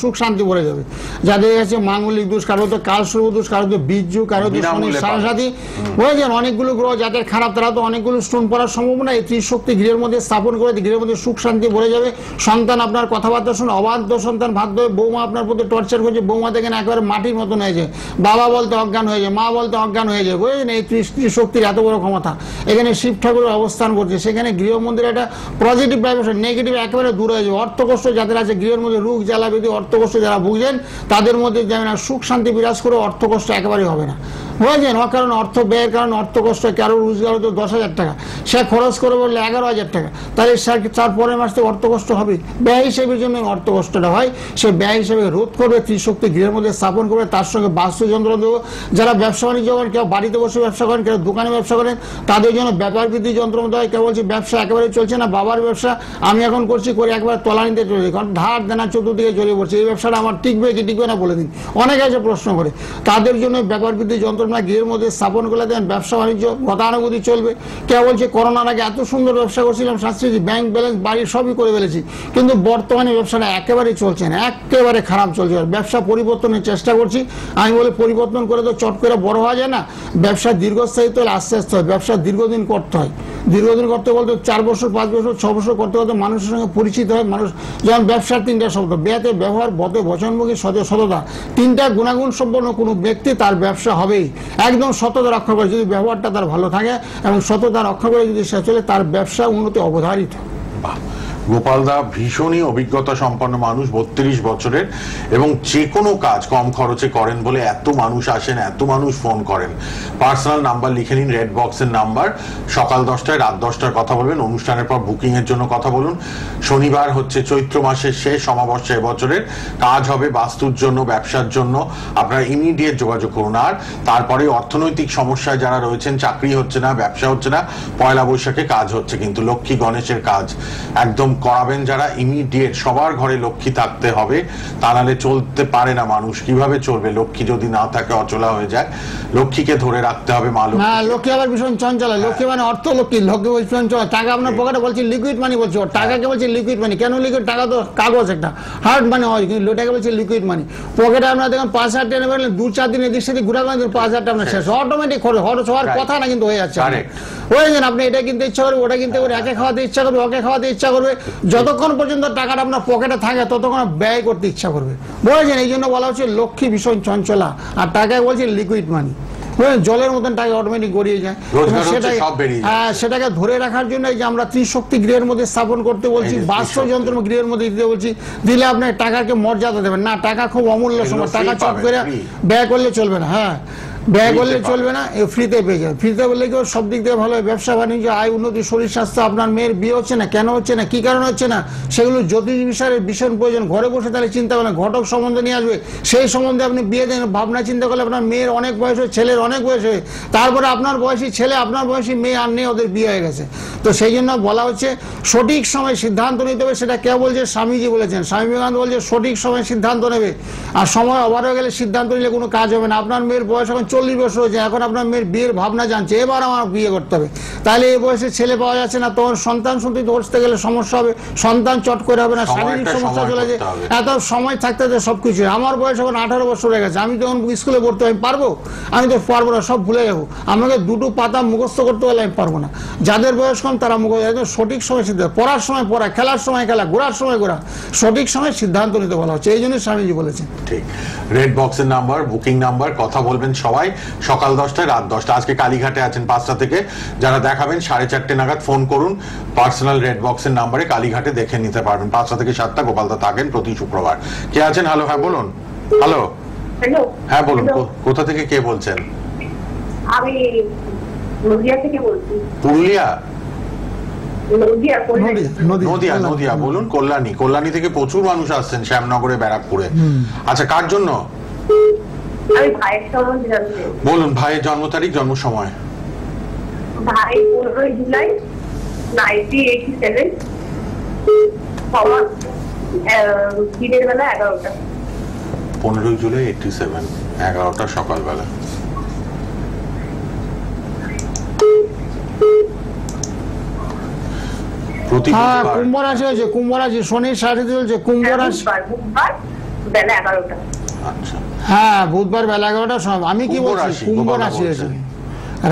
সুখ শান্তি ভরে যাবে। যাদের কাছে মাঙ্গলিক দোষ, কারো তো কালসর্প দোষ, কারো তো বীর্য, কারো তো শনির সারাসাথী, বুঝেছেন? অনেকগুলো গ্রহ যাদের খারাপ, তারা তো অনেকগুলো স্টোন পড়ার সম্ভাবনা। এই ত্রিশক্তি গৃহের মধ্যে স্থাপন করে গৃহের মধ্যে সুখ শান্তি ভরে যাবে। সন্তান আপনার কথাবার্তা শুনে অবাধ্য সন্তান, বাধ্য হয়ে বৌমা আপনার প্রতি টর্চার করছে, বৌমা দেখেন একেবারে মাটির মতন হয়েছে, বাবা বলতে অজ্ঞান হয়ে যায়, মা বলতে অজ্ঞান হয়ে যায়, বুঝলেন? এই ত্রিশক্তির এত বড় ক্ষমতা। এখানে শিব ঠাকুরের অবস্থান করছে, সেখানে গৃহমন্দির একটা পজিটিভ ভাইব্রেশন, নেগেটিভ একেবারে দূর হয়ে যাবে। অর্থকষ্ট যাদের আছে গৃহের মধ্যে, রোগ জ্বালা ব্যাধি, অর্থকষ্ট যারা ভুগছেন, তাদের মধ্যে যেমন সুখ শান্তি বিরাজ করে, অর্থকষ্ট একেবারেই হবে না, বুঝেছেন? অকারণ অর্থ ব্যয়ের কারণে অর্থকষ্ট, কারো রোজগার হতো 10,000 টাকা, সে খরচ করে বললে 11,000 টাকা, তাহলে তার পরের মাস থেকে অর্থকষ্ট হবে। ব্যয় হিসেবের জন্য অর্থ কষ্টটা হয়, সে ব্যয় হিসেবে রোধ করবে, ত্রিশক্তি গৃহের মধ্যে স্থাপন করবে। তার সঙ্গে বাস্তুযন্ত্র দেবো। যারা ব্যবসা বাণিজ্য করেন, কেউ বাড়িতে বসে ব্যবসা করেন, কেউ দোকানে ব্যবসা করেন, তাদের জন্য ব্যাপার বৃদ্ধি যন্ত্র দেওয়া হয়। কেউ বলছে ব্যবসা একেবারে চলছে না, বাবার ব্যবসা আমি এখন করছি, করে একবার তলানিতে চলে, কারণ ধার দেনা চতুর্দিকে জড়িয়ে পড়ছে, এই ব্যবসাটা আমার টিকবে কি টিকবে না বলে দিন, অনেকে এসে প্রশ্ন করে। তাদের জন্য ব্যাপার বৃদ্ধি যন্ত্রণা গৃহের মধ্যে স্থাপন করে দেন, ব্যবসা বাণিজ্য গতানুগতি চলবে। কেউ বলছে করোনার আগে এত সুন্দর ব্যবসা করছিলাম, শাস্ত্রী ব্যাংক ব্যালেন্স বাড়ি সবই করে ফেলেছি, কিন্তু বর্তমানে ব্যবসাটা একেবারেই চলছে না, একেবারে খারাপ চলছে। ব্যবসা পরিবর্তনের চেষ্টা করছি, আমি বলে পরিবর্তন করে তো চট করে বড় হওয়া যায় না, ব্যবসা দীর্ঘস্থায়িত্ব হলে আস্তে আস্তে হয়, ব্যবসা দীর্ঘদিন করতে হয়। দীর্ঘদিন করতে বলতে 4 বছর 5 বছর 6 বছর করতে করতে মানুষের সঙ্গে পরিচিত হয়। মানুষ যেমন ব্যবসার 3টা শব্দ, ব্যতে ব্যবহার, বতে বচনমুখী, সতে সততা, 3টা গুণাগুণ সম্পন্ন কোনো ব্যক্তি তার ব্যবসা হবেই। একদম সততা রক্ষা করে, যদি ব্যবহারটা তার ভালো থাকে এবং সততা রক্ষা করে যদি সে চলে, তার ব্যবসা উন্নতি অবধারিত। গোপালদা ভীষণই অভিজ্ঞতা সম্পন্ন মানুষ, 32 বছরের, এবং যে কোনো কাজ কম খরচে করেন বলে এত মানুষ আসেন, এত মানুষ ফোন করেন। পার্সোনাল নাম্বার লিখে নিন, রেড বক্সের নাম্বার, সকাল 10টায় রাত 10টার কথা বলবেন, অনুষ্ঠানের পর বুকিং এর জন্য কথা বলুন। শনিবার হচ্ছে চৈত্র মাসের শেষ অমাবস্যা এবছরের, কাজ হবে বাস্তুর জন্য, ব্যবসার জন্য, আপনারা ইমিডিয়েট যোগাযোগ করুন। আর তারপরে অর্থনৈতিক সমস্যায় যারা রয়েছেন, চাকরি হচ্ছে না, ব্যবসা হচ্ছে না, পয়লা বৈশাখে কাজ হচ্ছে, কিন্তু লক্ষ্মী গণেশের কাজ একদম করাবেন যারা, ইমিডিয়েট। সবার ঘরে লক্ষ্মী থাকতে হবে, তা নাহলে চলতে পারে না মানুষ। কিভাবে চলবে? লক্ষ্মী যদি না থাকে অচলা হয়ে যায়, লক্ষ্মীকে ধরে রাখতে হবে। মা লক্ষ্মী, হ্যাঁ, লক্ষ্মী আবার ভীষণ চঞ্চল। লক্ষ্মী মানে অর্থ লক্ষ্মী, লক্ষ্মী ভীষণ চঞ্চল। টাকা আপনার পকেটে বলছি লিকুইড মানি, বলছি টাকাকে বলছি লিকুইড মানি। কেন লিকুইড? টাকা তো কাগজ, একটা হার্ড মানি হয়, কিন্তু লোটাকে বলছি লিকুইড মানি। পকেটে আপনার দেখেন 5,000 টাকা নেবেন, 2-4 দিন এদিক সেদিক ঘুরা করেন, 5,000 টাকা আপনার শেষ, অটোমেটিক খরচ হওয়ার কথা না, কিন্তু হয়ে যাচ্ছে। বুঝলেন? আপনি এটা কিনতে ইচ্ছা করবে, ওটা কিনতে করবে, একে খাওয়াতে ইচ্ছা করবে, ওকে খাওয়াতে ইচ্ছা করবে, যতক্ষণ পর্যন্ত টাকাটা আপনার পকেটে থাকে ততক্ষণ ব্যয় করতে ইচ্ছা করবে। বুঝেছেন? এই জন্য বলা হচ্ছে লক্ষ্মী ভীষণ চঞ্চলা, আর টাকায় বলছে লিকুইড মানি। জলের মতন টাকা অটোমেটিক গড়িয়ে যায়। সেটাকে ধরে রাখার জন্য এই যে আমরা ত্রিশক্তি গৃহের মধ্যে স্থাপন করতে বলছি, বাস্তু যন্ত্র গৃহের মধ্যে দিতে বলছি, দিলে আপনার টাকাকে মর্যাদা দেবেন না। টাকা খুব অমূল্য সময়, টাকা চট করে ব্যয় করলে চলবে না। হ্যাঁ, ব্যয় করলে চলবে না, ফ্রিতে পেয়ে যাবে। ফ্রিতে বললে কি সব দিক দিয়ে ভালো হয়, ব্যবসা বাণিজ্য, আয় উন্নতি, শরীর স্বাস্থ্য। আপনার মেয়ের বিয়ে হচ্ছে না, কেন হচ্ছে না, কি কারণে হচ্ছে না, সেগুলো জ্যোতিষ বিষয়ের ভীষণ প্রয়োজন। ঘরে বসে তাহলে চিন্তা করেন, ঘটক সম্বন্ধে নিয়ে আসবে, সেই সম্বন্ধে আপনি বিয়ে দেন, ভাবনা চিন্তা করলে আপনার মেয়ের অনেক বয়স হয়, ছেলের অনেক বয়স হয়, তারপরে আপনার বয়সী ছেলে, আপনার বয়সী মেয়ে আর নেই, ওদের বিয়ে হয়ে গেছে। তো সেই জন্য বলা হচ্ছে সঠিক সময় সিদ্ধান্ত নিতে হবে। সেটা কে বলছে? স্বামীজি বলেছেন। স্বামী বিবেকানন্দ বলছে সঠিক সময় সিদ্ধান্ত নেবে, আর সময় ওভার হয়ে গেলে সিদ্ধান্ত নিলে কোনো কাজ হবে না। আপনার মেয়ের বয়স এখন 40 বছর হয়েছে, এখন আপনার মেয়ের বিয়ের ভাবনা জানছে, এবার আমার বিয়ে করতে হবে, তাহলে এই বয়সে ছেলে পাওয়া যাচ্ছে না, তোমার সন্তান সন্ততি ধরতে গেলে সমস্যা হবে, সন্তান চট করে হবে না, শারীরিক সমস্যা চলে যায়, এত সময় থাকতে সবকিছু। আমার বয়স এখন 18 বছর হয়ে গেছে, আমি যখন স্কুলে পড়তে আমি পারবো? আমি তো পারবো না, সব ভুলে যাবো। আমাকে দুটো পাতা মুখস্থ করতে হলে আমি পারবো না। যাদের বয়স কম তারা মুখস্থ, সঠিক সময় সিদ্ধান্ত, পড়ার সময় পড়া, খেলার সময় খেলা, ঘোরার সময় ঘোরা, সঠিক সময় সিদ্ধান্ত নিতে বলা হচ্ছে, এই জন্য স্বামীজি বলেছেন। ঠিক, রেড বক্সের নাম্বার, বুকিং নাম্বার, কথা বলবেন সবাই সকাল 10টায় রাত 10টা। আজকে কালীঘাটে আছেন 5টা থেকে, যারা দেখাবেন 4:30 নাগাদ ফোন করুন, পার্সোনাল রেড বক্সের নাম্বারে কালীঘাটে দেখে নিতে পারবেন। 5টা থেকে 7টা গোপালদা থাকেন প্রতি শুক্রবার। কে আছেন? হ্যালো, হ্যাঁ বলুন। হ্যালো, হ্যাঁ বলুন, কোথা থেকে কে বলছেন? আমি নদিয়া থেকে বলছি। পুরুলিয়া? নদিয়া। নদিয়া বলুন। কল্যাণী থেকে প্রচুর মানুষ আসছেন শ্যামনগরে, ব্যারাকপুরে। আচ্ছা, কার জন্য? আমি ভাইয়ের সম্বন্ধে জানতে চাই। বলুন, ভাইয়ের জন্ম তারিখ, জন্ম সময়। ভাই 15 জুলাই 1987, দিনের বেলা 11টা। 15 জুলাই 87, 11টা সকালবেলা। হ্যাঁ, কুম্ভ রাশি হয়েছে, কুম্ভ রাশি, শনির সাথে চলছে কুম্ভ রাশি। বুধবার বেলা 11টা। আচ্ছা, হ্যাঁ, বুধবার বেলা 11টার সময়। আমি কি বলছি, কুম্ভ রাশি হয়েছে,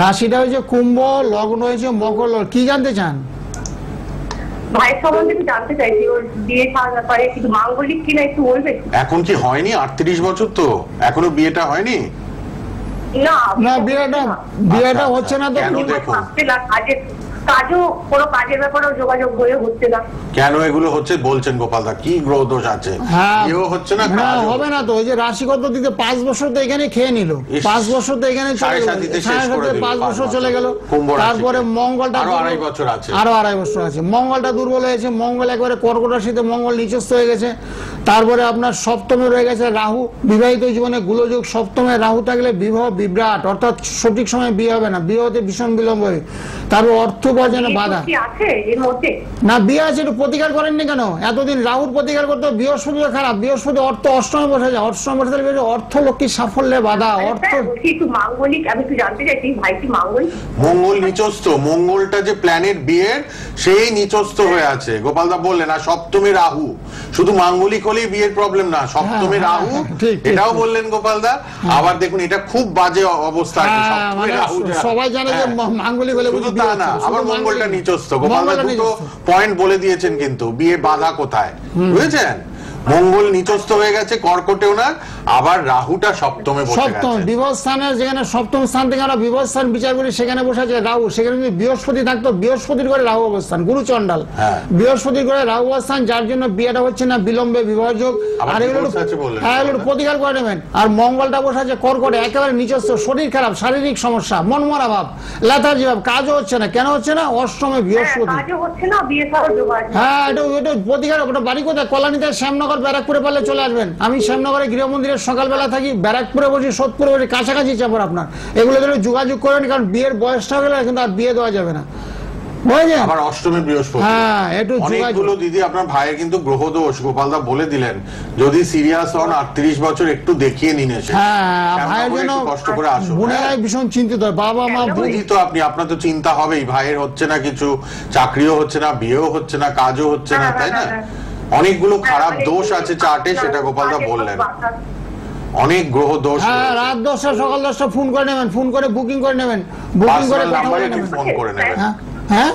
রাশিটা হয়েছে কুম্ভ, লগ্ন হয়েছে মকর। কি জানতে চান? ভাইয়ের সম্বন্ধে আমি জানতে চাইছি, ওর বিয়ে থাকার ব্যাপারে কিছু মাঙ্গলিক কিনা একটু বলবেন? এখন কি হয়নি? 38 বছর তো, এখনো বিয়েটা হয়নি? না, বিয়েটা হচ্ছে না তো। কেন? দেখুন, কাজও কোনো কাজের ব্যাপারেও যোগাযোগ হয়ে হচ্ছে না। কেন এগুলো হচ্ছে বলছেন গোপালদা? কি গ্রহ দোষ আছে? বিয়েও হচ্ছে না, কাজও হবে না তো। ওই যে রাশিগত দিকে 5 বছর তো এখানে খেয়ে নিল, 5 বছর তো এখানে 5 বছর চলে গেল। তারপরে মঙ্গলটা আরো 2.5 বছর আছে, আরো 2.5 বছর আছে। মঙ্গলটা দুর্বল হয়েছে, মঙ্গল একবারে কর্কট রাশিতে মঙ্গল নিচস্থ হয়ে গেছে। তারপরে আপনার সপ্তমে রয়ে গেছে রাহু, বিবাহিত জীবনে গুলোযোগ। সপ্তমে রাহু থাকলে বিবাহ বিভ্রাট, অর্থাৎ সঠিক সময় বিয়ে হবে না, বিয়ে হতে ভীষণ বিলম্ব হবে। তারপর অর্থ উপার্জনে বাধা। না, বিয়ে আছে, একটু প্রতিকার করেননি কেন? এতদিন রাহুর প্রতিকার করতে, বৃহস্পতিও খারাপ, বৃহস্পতি অর্থ অষ্টমে বসে যায়, অষ্টমে বসে থাকলে অর্থ লক্ষ্মীর সাফল্যে বাধা। অর্থ মাঙ্গলিক, আমি একটু জানতে চাইছি ভাই কি মাঙ্গলিক? মঙ্গল নিচস্থ, মঙ্গলটা যে প্ল্যানেট বিয়ের, সেই নিচস্থ হয়ে আছে। গোপালদা বললেন, আর সপ্তমে রাহু, শুধু মাঙ্গলিক হলেই বিয়ের প্রবলেম না, সপ্তমে রাহু, এটাও বললেন গোপালদা। আবার দেখুন, এটা খুব বাজে অবস্থা। সবাই জানে যে মাঙ্গলিক হলে শুধু তা না, আবার মঙ্গলটা নিচস্থ। গোপালদা দুটো পয়েন্ট বলে দিয়েছেন, কিন্তু বিয়ে বাধা কোথায়, বুঝেছেন? মঙ্গল নিচস্থ হয়ে গেছে কর্কটেও না, আবার রাহুটা সপ্তমে বসে গেছে। সপ্তম বিবাহ স্থানের, যেখানে সপ্তম স্থান থেকে আমরা বিবাহ স্থান বিচার করি, সেখানে বসে আছে রাহু। সেখানে যদি বৃহস্পতি থাকতো, বৃহস্পতির ঘরে রাহু অবস্থান, গুরু চন্ডাল, বৃহস্পতির ঘরে রাহু অবস্থান, যার জন্য বিয়েটা হচ্ছে না, বিলম্বে বিবাহ যোগ। আর এগুলো প্রতিকার করে নেবেন। আর মঙ্গলটা বসে আছে কর্কটে, একেবারে নিচস্থ, শরীর খারাপ, শারীরিক সমস্যা, মনমরা ভাব, লেথার্জি ভাব, কাজও হচ্ছে না। কেন হচ্ছে না? অষ্টমে বৃহস্পতি। হ্যাঁ, এটা প্রতিকার। ওটা বাড়ি কোথায়? কল্যাণীতে, শ্যামনগর, ব্যারাকপুরে পারলে চলে আসবেন। আমি শ্যামনগরে গৃহ মন্দিরের সকালবেলা থাকি, ব্যারাকপুরে বসি, সোদপুরে বসি, কাছাকাছি চাপর আপনার। এগুলো ধরে যোগাযোগ করেন, কারণ বিয়ের বয়সটা হয়ে গেলে কিন্তু আর বিয়ে দেওয়া যাবে না। আবার অষ্টমী বৃহস্পতি। হ্যাঁ, একটু অনেকগুলো দিদি, আপনার ভাইয়ের কিন্তু গ্রহ দোষ গোপালদা বলে দিলেন। যদি সিরিয়াস হন, 38 বছর একটু দেখিয়ে নিন এসে। হ্যাঁ, ভাইয়ের জন্য কষ্ট করে আসুন। বোনেরাই ভীষণ চিন্তিত, বাবা মা। বুঝি তো আপনি, আপনার তো চিন্তা হবেই, ভাইয়ের হচ্ছে না কিছু, চাকরিও হচ্ছে না, বিয়েও হচ্ছে না, কাজও হচ্ছে না, তাই না? অনেকগুলো খারাপ দোষ আছে চার্টে, সেটা গোপালদা বললেন। অনেক গ্রহ দোষ। হ্যাঁ, রাত 10টা সকাল 10টা ফোন করে নেবেন, ফোন করে বুকিং করে নেবেন, বুকিং করে ফোন করে নেবেন। হ্যাঁ,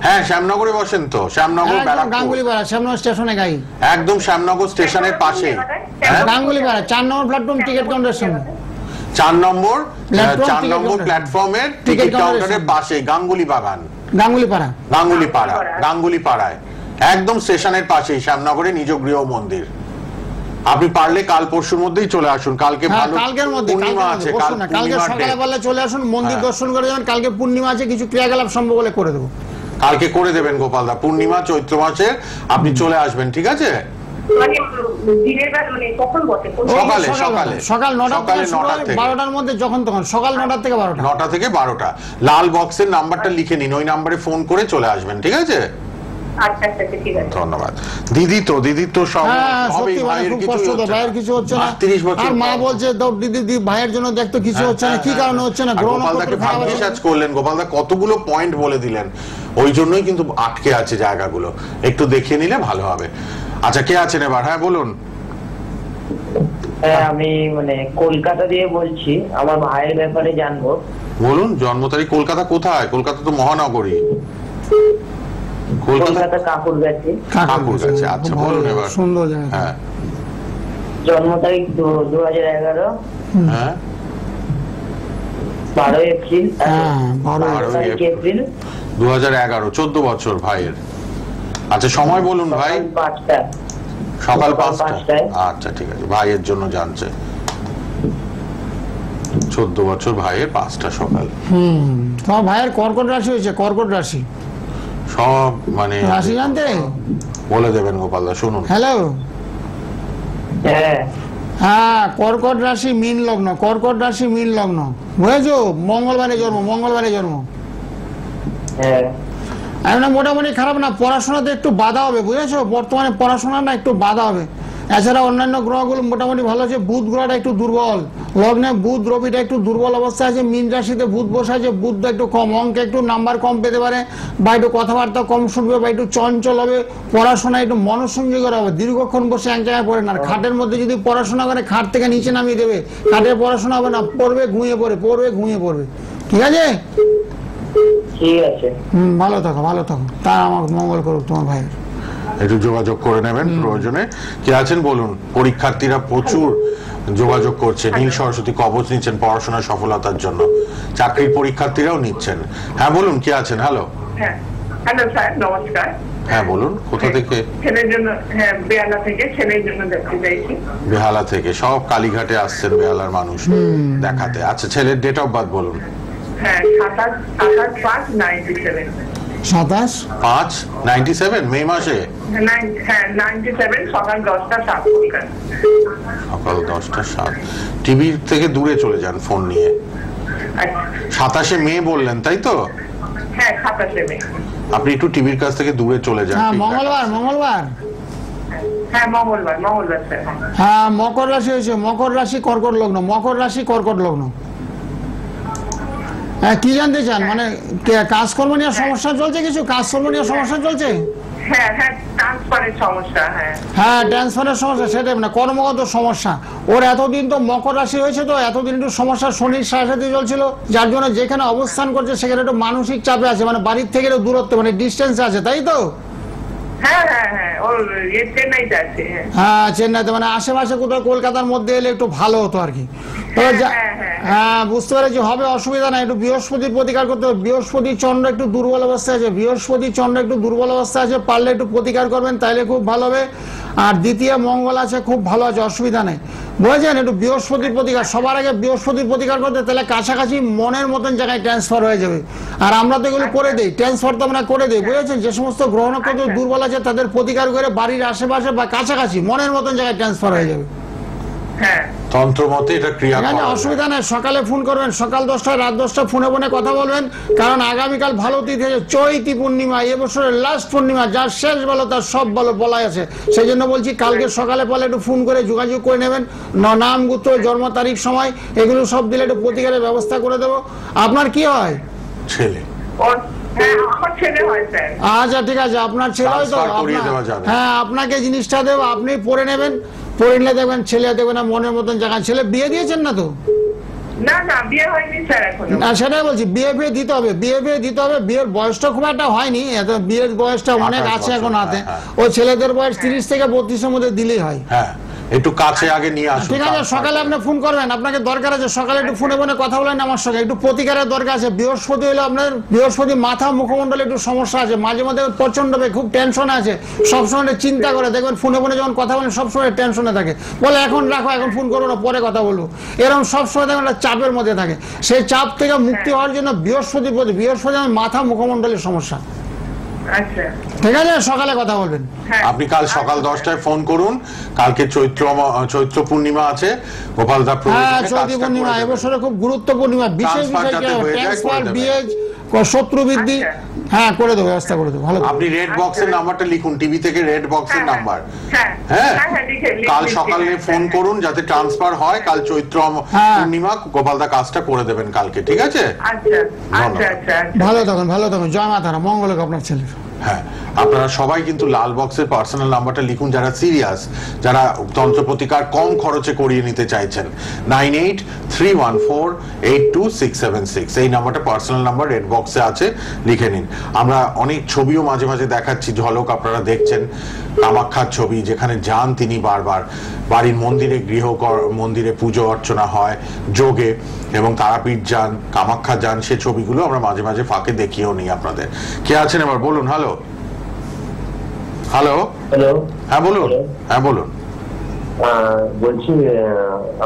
হ্যাঁ, শ্যামনগরে বসেন তো, শ্যামনগর, গাঙ্গুলিপাড়া, শ্যামনগর স্টেশনে গাই, একদম শ্যামনগর স্টেশনের পাশে, গাঙ্গুলিপাড়া 4 নম্বর প্ল্যাটফর্ম, টিকিট কাউন্টারের সামনে, 4 নম্বর প্ল্যাটফর্মের টিকিট কাউন্টারের পাশে, গাঙ্গুলিপাড়ায়, একদম স্টেশনের পাশেই, শ্যামনগরে নিজ গৃহ মন্দির। আপনি পারলে কাল পরশুর মধ্যেই চলে আসুন। কালকে কালকের মধ্যে আছে, কালকে সকালে পারলে চলে আসুন, মন্দির দর্শন করে যাবেন। কালকে পূর্ণিমা আছে, কিছু ক্রিয়াকলাপ সম্ভব হলে করে দেবো। কালকে করে দেবেন গোপালদা, পূর্ণিমা চৈত্র মাসের, আপনি চলে আসবেন, ঠিক আছে? সকাল 9টা থেকে 12টার মধ্যে, যখন তখন, সকাল 9টা থেকে 12টা, 9টা থেকে 12টা। লাল বক্সের নাম্বারটা লিখে নিন, ওই নাম্বারে ফোন করে চলে আসবেন, ঠিক আছে? আচ্ছা আচ্ছা আচ্ছা, ঠিক আছে। ধন্যবাদ। দিদি তো সব সত্যি ভাইয়ের খুব কষ্ট তো, ভাইয়ের কিছু হচ্ছে না। 30 বছর আর মা বলছে দাও দিদি ভাইয়ের জন্য দেখতো কিছু হচ্ছে না, কি কারণে হচ্ছে না? গ্রহণ গোপালদাকে ভাগ্যিস আজ করলেন, গোপালদা কতগুলো পয়েন্ট বলে দিলেন, ওই জন্যই কিন্তু আটকে আছে জায়গাগুলো, একটু দেখিয়ে নিলে ভালো হবে। আচ্ছা, কে আছেন এবার? হ্যাঁ বলুন। হ্যাঁ, আমি মানে কলকাতা দিয়ে বলছি, আমার ভাইয়ের ব্যাপারে জানবো। বলুন, জন্ম তারিখ। কলকাতা কোথায়? কলকাতা তো মহানগরী। কলকাতা কাকুরগাছি। কাকুরগাছি, আচ্ছা বলুন এবার। সুন্দর জায়গা। হ্যাঁ, জন্ম তারিখ 2011, হ্যাঁ 12 এপ্রিল। হ্যাঁ 12 এপ্রিল 2011, 14 বছর ভাইয়ের। আচ্ছা, সময় বলুন ভাই। 5টা। সকাল সকাল 5টায়। 5টায়। আচ্ছা ঠিক আছে, ভাইয়ের জন্য জানছে। 14 বছর ভাইয়ের, 5টা সকাল। তোমার ভাইয়ের কর্কট রাশি হয়েছে, কর্কট রাশি। সব মানে রাশি জানতে বলে দেবেন গোপালদা, শুনুন। হ্যালো, হ্যাঁ হ্যাঁ কর্কট রাশি মীন লগ্ন, কর্কট রাশি মীন লগ্ন, বুঝেছো? মঙ্গলবারে জন্ম, মঙ্গলবারে জন্ম। হ্যাঁ। এখন মোটামুটি খারাপ না, পড়াশোনাতে একটু বাধা হবে, বুঝেছো? বর্তমানে পড়াশোনা না একটু বাধা হবে। এছাড়া অন্যান্য গ্রহগুলো মোটামুটি ভালো আছে। বুধ গ্রহটা একটু দুর্বল, লগ্নে বুধ রবিটা একটু দুর্বল অবস্থায় আছে। মীন রাশিতে বুধ বসে আছে, বুধটা একটু কম, অঙ্কে একটু নাম্বার কম পেতে পারে, বা একটু কথাবার্তা কম শুনবে, বা একটু চঞ্চল হবে। পড়াশোনায় একটু মনোসংযোগের হবে, দীর্ঘক্ষণ বসে এক জায়গায় পড়ে না। আর খাটের মধ্যে যদি পড়াশোনা করে, খাট থেকে নিচে নামিয়ে দেবে, খাটে পড়াশোনা হবে না, পড়বে ঘুমিয়ে পড়ে, পড়বে ঘুমিয়ে পড়বে। ঠিক আছে? ঠিক আছে। ভালো থাকো, ভালো থাকো। তা আমার মঙ্গল করুক তোমার ভাইয়ের। একটু যোগাযোগ করে নেবেন প্রয়োজনে। কে আছেন বলুন? পরীক্ষার্থীরা প্রচুর যোগাযোগ করছে, নীল সরস্বতী কবচ নিচ্ছেন পড়াশোনার সফলতার জন্য, চাকরির পরীক্ষার্থীরাও নিচ্ছেন। হ্যাঁ বলুন, কে আছেন? হ্যালো। হ্যাঁ, হ্যালো স্যার, নমস্কার। হ্যাঁ বলুন, কোথা থেকে? ছেলের জন্য, হ্যাঁ বেহালা থেকে, ছেলের জন্য দেখতে চাইছি। বেহালা থেকে, সব কালীঘাটে আসছেন বেহালার মানুষ দেখাতে। আচ্ছা, ছেলের ডেট অফ বার্থ বলুন। হ্যাঁ, 27/5/97। 27/5/97, মে মাসে। হ্যাঁ 97, সকাল 10টা 7 কলকাতা। সকাল 10টা 7। টিভি থেকে দূরে চলে যান ফোন নিয়ে। আচ্ছা, 27শে মে বললেন, তাই তো? হ্যাঁ 27 মে। আপনি একটু টিভির কাছ থেকে দূরে চলে যান। হ্যাঁ ঠিক আছে? মঙ্গলবার, মঙ্গলবার। হ্যাঁ মঙ্গলবার স্যার। হ্যাঁ মকর রাশি হয়েছে, মকর রাশি কর্কট লগ্ন, মকর রাশি কর্কট লগ্ন। হ্যাঁ, কি জানতে চান? মানে কাজকর্ম নিয়ে সমস্যা চলছে, কিছু কাজকর্ম নিয়ে সমস্যা চলছে? হ্যাঁ হ্যাঁ, ট্রান্সফারের সমস্যা। হ্যাঁ হ্যাঁ ট্রান্সফারের সমস্যা, সেটাই না, কর্মগত সমস্যা। ওর এতদিন তো মকর রাশি হয়েছে, তো এতদিন একটু সমস্যা শনির সাথে চলছিল, যার জন্য যেখানে অবস্থান করছে সেখানে একটু মানসিক চাপে আছে, মানে বাড়ির থেকে একটু দূরত্ব, মানে ডিস্টেন্স আছে, তাই তো? হ্যাঁ হ্যাঁ হ্যাঁ, ওর চেন্নাইতে আছে। হ্যাঁ চেন্নাইতে, মানে আশেপাশে কোথাও কলকাতার মধ্যে এলে একটু ভালো হতো আর কি। হ্যাঁ বুঝতে পেরেছি, হবে, অসুবিধা নাই। একটু বৃহস্পতির প্রতিকার করতে হবে। বৃহস্পতি চন্দ্র একটু দুর্বল অবস্থায় আছে, বৃহস্পতি চন্দ্র একটু দুর্বল অবস্থায় আছে, পারলে একটু প্রতিকার করবেন, তাইলে খুব ভালো হবে। আর দ্বিতীয় মঙ্গল আছে, খুব ভালো আছে, অসুবিধা নেই, বুঝেছেন? একটু বৃহস্পতির প্রতিকার, সবার আগে বৃহস্পতির প্রতিকার করতে, তাহলে কাছাকাছি মনের মতন জায়গায় ট্রান্সফার হয়ে যাবে। আর আমরা তো এগুলো করে দিই, ট্রান্সফার তো আমরা করে দিই, বুঝেছেন? যে সমস্ত গ্রহ নক্ষত্র দুর্বল আছে তাদের প্রতিকার করে বাড়ির আশেপাশে বা কাছাকাছি মনের মতন জায়গায় ট্রান্সফার হয়ে যাবে। হ্যাঁ, তন্ত্র মতে এটা ক্রিয়া এখানে করা অসুবিধা যায়। নেই, সকালে ফোন করবেন, সকাল 10টায়, রাত 10টায় ফোনে কথা বলবেন, কারণ আগামীকাল ভালো তিথি আছে, চৈতি পূর্ণিমা, এবছরের লাস্ট পূর্ণিমা, যার শেষ ভালো তার সব ভালো বলাই আছে। সেই জন্য বলছি, কালকে সকালে পরে একটু ফোন করে যোগাযোগ করে নেবেন, নাম গোত্র জন্ম তারিখ সময় এগুলো সব দিলে একটু প্রতিকারের ব্যবস্থা করে দেবো। আপনার কি হয়? ছেলে। আমার ছেলে হয় স্যার। আচ্ছা ঠিক আছে, আপনার ছেলে হয় তো? ট্রান্সফার করিয়ে দেওয়া যাবে। হ্যাঁ, আপনাকে জিনিসটা দেবো, আপনি পড়ে নেবেন, পড়ে নিলে দেখবেন ছেলে দেখবেন না মনের মতন জায়গা। ছেলে বিয়ে দিয়েছেন না তো? না না, বিয়ে হয়নি স্যার এখনো। না সেটাই বলছি, বিয়ে দিতে হবে, বিয়ে দিতে হবে। বিয়ের বয়সটা খুব একটা হয়নি, এত বিয়ের বয়সটা অনেক 28 আছে এখন হাতে। হ্যাঁ। ও ছেলেদের বয়স 30 থেকে 32-এর মধ্যে দিলেই হয়। হ্যাঁ, একটু কাছে আগে নিয়ে আসুন। ঠিক আছে, সকালে আপনি ফোন করবেন, আপনাকে দরকার আছে, সকালে একটু ফোনে কথা বলেন আমার সঙ্গে, একটু প্রতিকারের দরকার আছে। বৃহস্পতি হলো আপনার, বৃহস্পতি মাথা মুখমণ্ডলে একটু সমস্যা আছে, মাঝে মাঝে প্রচন্ড খুব টেনশন আছে, সবসময় চিন্তা করে, দেখবেন ফোনে যখন কথা বলেন সবসময় টেনশনে থাকে, বলে এখন রাখো, এখন ফোন করবো না, পরে কথা বলবো, এরকম সবসময় দেখবেন একটা চাপের মধ্যে থাকে। সেই চাপ থেকে মুক্তি হওয়ার জন্য বৃহস্পতি মাথা মুখমণ্ডলের সমস্যা। আচ্ছা ঠিক আছে, সকালে কথা বলবেন। আপনি কাল সকাল 10টায় ফোন করুন। কালকে চৈত্র পূর্ণিমা আছে, গোপালদা হ্যাঁ চৈত্র পূর্ণিমা এবছরে খুব গুরুত্বপূর্ণ, বিশেষ ট্রান্সফার, বিশেষ ট্রান্সফার, বিয়ে, শত্রু বৃদ্ধি, হ্যাঁ করে দেবো, ব্যবস্থা করে দেবো। ভালো আপনি রেড বক্সের নাম্বারটা লিখুন, টিভি থেকে রেড বক্সের নাম্বার। হ্যাঁ হ্যাঁ লিখে- কাল লিখে- সকালে লিখে- ফোন করুন যাতে ট্রান্সফার হয়, কাল চৈত্র পূর্ণিমা গোপালদা কাজটা করে দেবেন কালকে, ঠিক আছে? আচ্ছা আচ্ছা আচ্ছা আচ্ছা। ভালো থাকুন, ভালো থাকুন, জয় মা তারা, মঙ্গল হোক আপনার ছেলের। হ্যাঁ আপনারা সবাই কিন্তু লাল বক্সের পার্সোনাল নাম্বারটা লিখুন, যারা সিরিয়াস, যারা তন্ত্র প্রতিকার কম খরচে করিয়ে নিতে চাইছেন। 9831482676 এই নাম্বারটা পার্সোনাল নাম্বার, রেড বক্সে আছে, লিখে নিন। আমরা অনেক ছবিও মাঝে মাঝে দেখাচ্ছি, ঝলক আপনারা দেখছেন, কামাখ্যার ছবি, যেখানে যান তিনি বারবার, বাড়ির মন্দিরে মন্দিরে পুজো অর্চনা হয় যোগে, এবং তারাপীঠ যান, কামাখ্যা যান, সে ছবিগুলো আমরা মাঝে মাঝে ফাঁকে দেখিয়েও নিই আপনাদের। কে আছেন এবার বলুন? হ্যালো হ্যালো হ্যালো, হ্যাঁ বলুন, হ্যাঁ বলুন। বলছি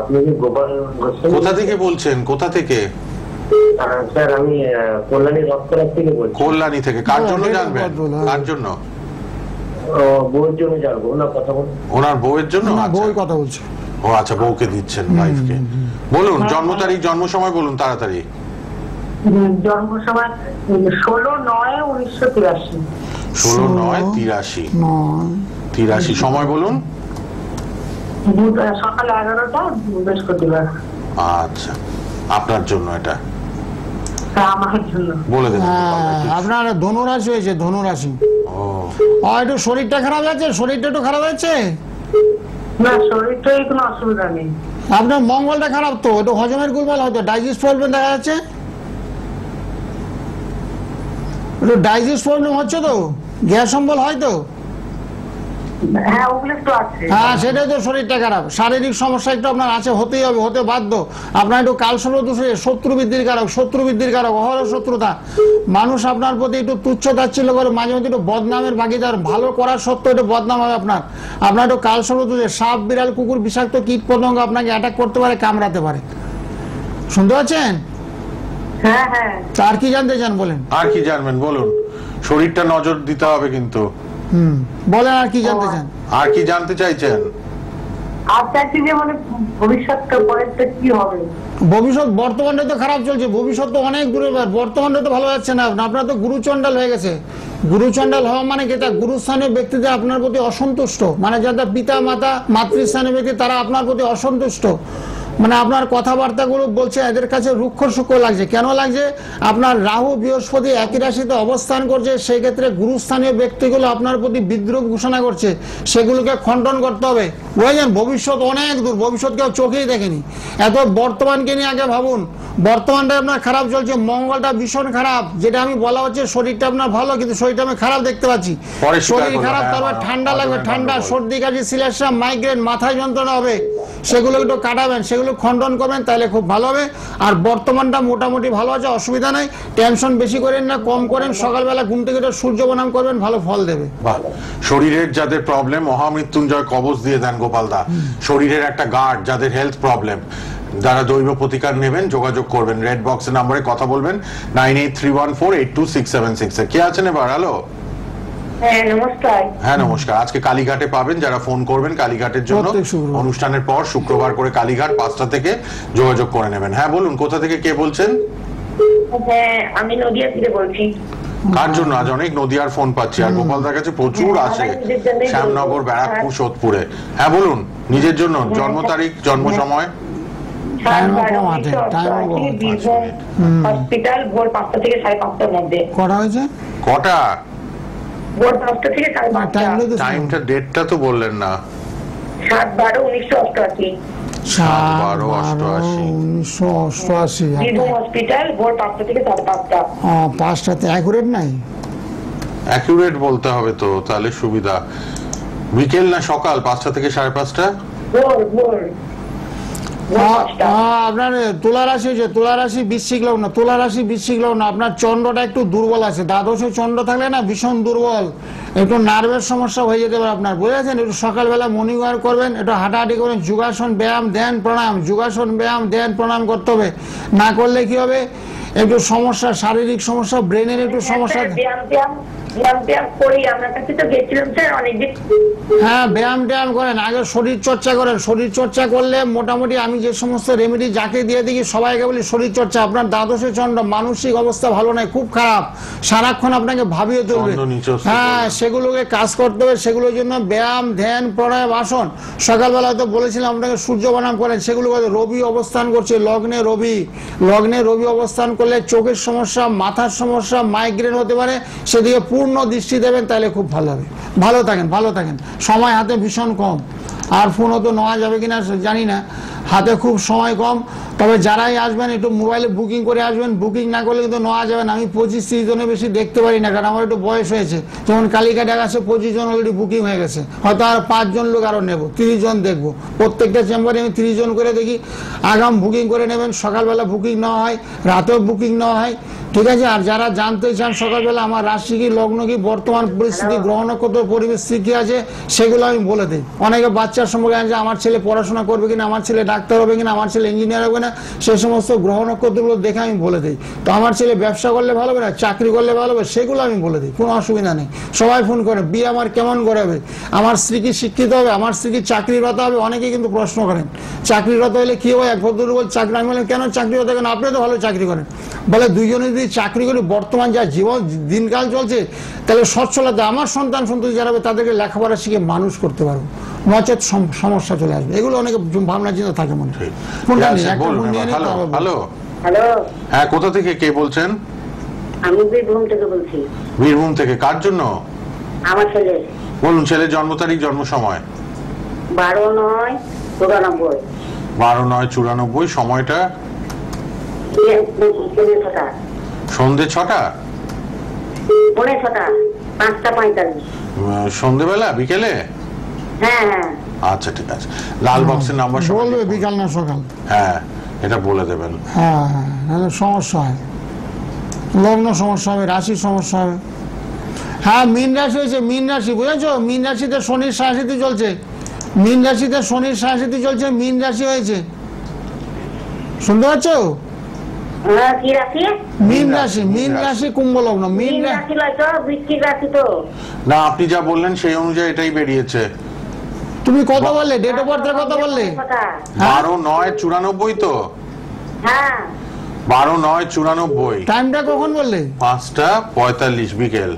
আপনি কি গোপাল গোস্বামী? কোথা থেকে বলছেন? কোথা থেকে? স্যার আমি কল্যাণী রথতলা থেকে বলছি। কল্যাণী থেকে। কার জন্য জানবেন? কার জন্য? বউয়ের জন্য জানবো না, কথা বল। ওনার বউয়ের জন্য? না, আচ্ছা। বউয়ের কথা বলছি। ও আচ্ছা, বউকে দিচ্ছেন, ওয়াইফকে। বলুন জন্ম তারিখ, জন্ম সময় বলুন তাড়াতাড়ি। জন্ম সময় 16/9/1983। 16/9/83। 83 সময় বলুন। সকাল 11টা, বৃহস্পতিবার। আচ্ছা, আপনার জন্য এটা আমার জন্য বলে দেন। আপনার ধনুরাশি হয়েছে, ধনুরাশি। ও একটু শরীরটা খারাপ আছে, শরীরটা একটু খারাপ আছে। না, শরীরটাই কোনো অসুবিধা নেই। আপনার মঙ্গলটা খারাপ তো, একটু হজমের গোলমাল, হয়তো ডাইজেস্ট প্রবলেম দেখা যাচ্ছে, একটু ডাইজেস্ট প্রবলেম হচ্ছে তো, গ্যাস অম্বল হয় তো। হ্যাঁ ওগুলো একটু আছে। হ্যাঁ সেটাই তো, শরীরটা খারাপ, শারীরিক সমস্যা একটু আপনার আছে, হতেই হবে, হতে বাধ্য। আপনার একটু কালসর্প দোষে, শত্রু বৃদ্ধির কারক, শত্রু বৃদ্ধির কারক, অহরহ শত্রুতা, মানুষ আপনার প্রতি একটু তুচ্ছ তাচ্ছিল্য করে, মাঝে মধ্যে একটু বদনামের ভাগিদার, ভালো করার সত্ত্বেও একটু বদনাম হবে আপনার। আপনার একটু কালসর্প দোষে, সাপ বিড়াল কুকুর বিষাক্ত কীট পতঙ্গ আপনাকে অ্যাটাক করতে পারে, কামড়াতে পারে। শুনতে পাচ্ছেন? হ্যাঁ হ্যাঁ। আর কি জানতে চান বলেন? আর কি জানবেন বলুন। শরীরটা নজর দিতে হবে কিন্তু। বলেন আর কি জানতে চান? আর কি জানতে চাইছেন? আর চাইছি যে মানে ভবিষ্যৎটা পরেরটা কি হবে। ভবিষ্যৎ বর্তমানে তো খারাপ চলছে, ভবিষ্যৎ তো অনেক দূরে, বর্তমানে তো ভালো যাচ্ছে না। আপনার তো গুরুচণ্ডাল হয়ে গেছে। গুরুচণ্ডাল হওয়া মানে কি, তা গুরুস্থানীয় ব্যক্তিদের আপনার প্রতি অসন্তুষ্ট, মানে যাদের পিতা মাতা মাতৃস্থানীয় ব্যক্তি তারা আপনার প্রতি অসন্তুষ্ট, মানে আপনার কথাবার্তাগুলো বলছে এদের কাছে রুক্ষ সূক্ষ্ম লাগছে। কেন লাগছে? আপনার রাহু বৃহস্পতি একই রাশিতে অবস্থান করছে, সেই ক্ষেত্রে গুরুস্থানীয় ব্যক্তিগুলো আপনার প্রতি বিদ্রোহ ঘোষণা করছে, সেগুলোকে খণ্ডন করতে হবে। বুঝলেন? ভবিষ্যৎ অনেক দূর, ভবিষ্যৎ কেউ চোখেই দেখেনি। এত বর্তমানকে নিয়ে আগে ভাবুন। বর্তমানটা আপনার খারাপ চলছে, মঙ্গলটা ভীষণ খারাপ, যেটা আমি বলা হচ্ছে শরীরটা আপনার ভালো, কিন্তু শরীরটা আমি খারাপ দেখতে পাচ্ছি। শরীর খারাপ, তারপর ঠান্ডা লাগবে, ঠান্ডা, সর্দি কাশি, সিলেশা, মাইগ্রেন, মাথায় যন্ত্রণা হবে, সেগুলো একটু কাটাবেন, সেগুলো খণ্ডন করবেন, তাহলে খুব ভালো হবে। আর বর্তমানটা মোটামুটি ভালো আছে, অসুবিধা নাই। টেনশন বেশি করেন না, কম করেন। সকালবেলা ঘুম থেকে সূর্য প্রণাম করবেন, ভালো ফল দেবে। শরীরের যাদের প্রবলেম, মহামৃত্যুঞ্জয় কবচ দিয়ে দেন গোপালদা। শরীরের একটা গার্ড, যাদের হেলথ প্রবলেম, যারা দৈব প্রতিকার নেবেন, যোগাযোগ করবেন, রেড বক্সের নম্বরে কথা বলবেন, 9831482676। কে আছেন এবার? হ্যালো। হ্যাঁ নমস্কার। হ্যাঁ নমস্কার। আজকে কালীঘাটে পাবেন, যারা ফোন করবেন কালীঘাটের জন্য, অনুষ্ঠানের পর শুক্রবার করে কালীঘাট 5টা থেকে যোগাযোগ করে নেবেন। হ্যাঁ বলুন, কোথা থেকে কে বলছেন? হ্যাঁ আমি নদিয়া থেকে বলছি। কার জন্য? আজ অনেক নদিয়ার ফোন পাচ্ছি, আর গোপালদার কাছে প্রচুর আসে, শ্যামনগর, ব্যারাকপুর, সোদপুরে। হ্যাঁ বলুন, নিজের জন্য। জন্ম তারিখ, জন্ম সময়? হসপিটাল ভোর 5টা থেকে 5:30টার মধ্যে। কটা হয়েছে? কটা? ভোর 5টা থেকে 5:30টা। টাইমটা, ডেটটা তো বললেন না। 7/12/1988। 7/12/1988। হসপিটাল ভোর 5টা থেকে 5:30টা। 5টাতে অ্যাকুরেট নাই? অ্যাকুরেট বলতে হবে তো, তাহলে সুবিধা। বিকেল না সকাল? 5টা থেকে 5:30টা? ভোর ভোর। আপনার তুলা রাশি হয়েছে, তুলা রাশি বৃশ্চিক লগ্ন, তুলা রাশি বৃশ্চিক লগ্ন। আপনার চন্দ্রটা একটু দুর্বল আছে, দ্বাদশে চন্দ্র থাকলে না ভীষণ দুর্বল, একটু নার্ভের সমস্যা হয়ে যেতে পারে আপনার, বুঝেছেন? একটু সকালবেলা মর্নিং ওয়াক করবেন, একটু হাঁটাহাঁটি করবেন, যোগাসন ব্যায়াম, ধ্যান প্রাণায়াম, যোগাসন ব্যায়াম ধ্যান প্রাণায়াম করতে হবে। না করলে কি হবে, একটু সমস্যা, শারীরিক সমস্যা, ব্রেনের একটু সমস্যা। ব্যায়াম করি, আপনার কাছে তো গেছিলাম স্যার অনেকদিন। হ্যাঁ, ব্যায়াম করেন, আগে শরীর চর্চা করেন। শরীর চর্চা করলে মোটামুটি আমি যে সমস্ত রেমেডি যাকে দিয়ে দিই সবাইকে বলি শরীর চর্চা। আপনার দ্বাদশে চন্দ্র, মানসিক অবস্থা ভালো নয়, খুব খারাপ, সারাক্ষণ আপনাকে ভাবিয়ে তুলবে। হ্যাঁ, সেগুলোকে কাজ করতে হবে। সেগুলোর জন্য ব্যায়াম, ধ্যান, প্রাণায়াম, আসন। সকালবেলা তো বলেছিলাম আপনাকে সূর্য বানাম করেন, সেগুলো রবি অবস্থান করছে, লগ্নে রবি অবস্থান করলে চোখের সমস্যা, মাথার সমস্যা, মাইগ্রেন হতে পারে, সেদিকে পূর্ণ দৃষ্টি দেবেন, তাহলে খুব ভালো হবে। ভালো থাকেন। সময় হাতে ভীষণ কম, আর ফোনও তো নেওয়া যাবে কিনা জানি না, হাতে খুব সময় কম। তবে যারাই আসবেন একটু মোবাইলে বুকিং করে আসবেন, বুকিং না করলে কিন্তু নেওয়া যাবে না। আমি 25-30 জনের বেশি দেখতে পারি না, কারণ আমার একটু বয়স হয়েছে। যেমন কালিকাটা গেছে 25 জন অলরেডি বুকিং হয়ে গেছে, হয়তো আর 5 জন লোক আরও নেব, 30 জন দেখবো। প্রত্যেকটা চেম্বারে আমি 30 জন করে দেখি। আগাম বুকিং করে নেবেন, সকালবেলা বুকিং নেওয়া হয়, রাতেও বুকিং নেওয়া হয়, ঠিক আছে। আর যারা জানতে চান সকালবেলা আমার রাশি কি, লগ্ন কি, বর্তমান পরিস্থিতি, গ্রহ নক্ষত্র পরিস্থিতি কি আছে, সেগুলো আমি বলে দিই। অনেকে বাচ্চার সম্পর্কে জানে যে আমার ছেলে পড়াশোনা করবে কিনা, আমার ছেলে ডাক্তার হবে কিনা, আমার ছেলে ইঞ্জিনিয়ার হবে না, সেই সমস্ত গ্রহ নক্ষত্রগুলো দেখে আমি বলে দিই। তো আমার ছেলে ব্যবসা করলে ভালো হবে না, চাকরি করলে ভালো হবে, সেগুলো আমি বলে দিই, কোনো অসুবিধা নেই। সবাই ফোন করে বিয়ে আমার কেমন করে হবে, আমার স্ত্রী কি শিক্ষিত হবে, আমার স্ত্রী কি চাকরিরত হবে। অনেকে কিন্তু প্রশ্ন করেন চাকরিরত হলে কি হয়, এক ভদ্রলোক বল চাকরি। আমি বলেন কেন চাকরিরত, কেন আপনি তো ভালো চাকরি করেন। বলে দুইজনে যদি চাকরি করি, বর্তমান যা জীবন দিনকাল চলছে, তাহলে সচ্ছলতা, আমার সন্তান সন্ততি যারা হবে তাদেরকে লেখাপড়া শিখে মানুষ করতে পারবো, নচেত সমস্যা চলে আসবে। এগুলো অনেক ভাবনা চিন্তা থাকে মনে। হ্যালো, হ্যালো, হ্যাঁ, কোথা থেকে কে বলছেন? আমি বীরভূম থেকে বলছি। বীরভূম থেকে, কার জন্য? আমার ছেলে। বলুন, ছেলের জন্ম তারিখ, জন্ম সময়। 12/9/94। 12/9/94, সময়টা সন্ধে 6টা, 5:45। সন্ধেবেলা, বিকেলে? হ্যাঁ। আচ্ছা, ঠিক আছে। লাল বক্সের নাম্বার বলবে, বিকাল না সকাল? হ্যাঁ, এটা বলে দেবেন। হ্যাঁ, সমস্যা হয়, লগ্ন সমস্যা হবে, রাশির সমস্যা হবে। হ্যাঁ, মীন রাশি হয়েছে, মীন রাশি বুঝেছো, মীন রাশিতে শনির সাড়ে চলছে, মীন রাশিতে শনির সাড়ে চলছে, মীন রাশি হয়েছে, শুনতে পাচ্ছ? মীন রাশি কুম্ভ লগ্ন। মীন রাশি না, আপনি যা বললেন সেই অনুযায়ী এটাই বেরিয়েছে। তুমি কত বললে, ডেট অফ বার্থের কথা বললে? 12/9/94 তো? হ্যাঁ, 12/9/94। টাইমটা কখন বললে? 5:45 বিকেল।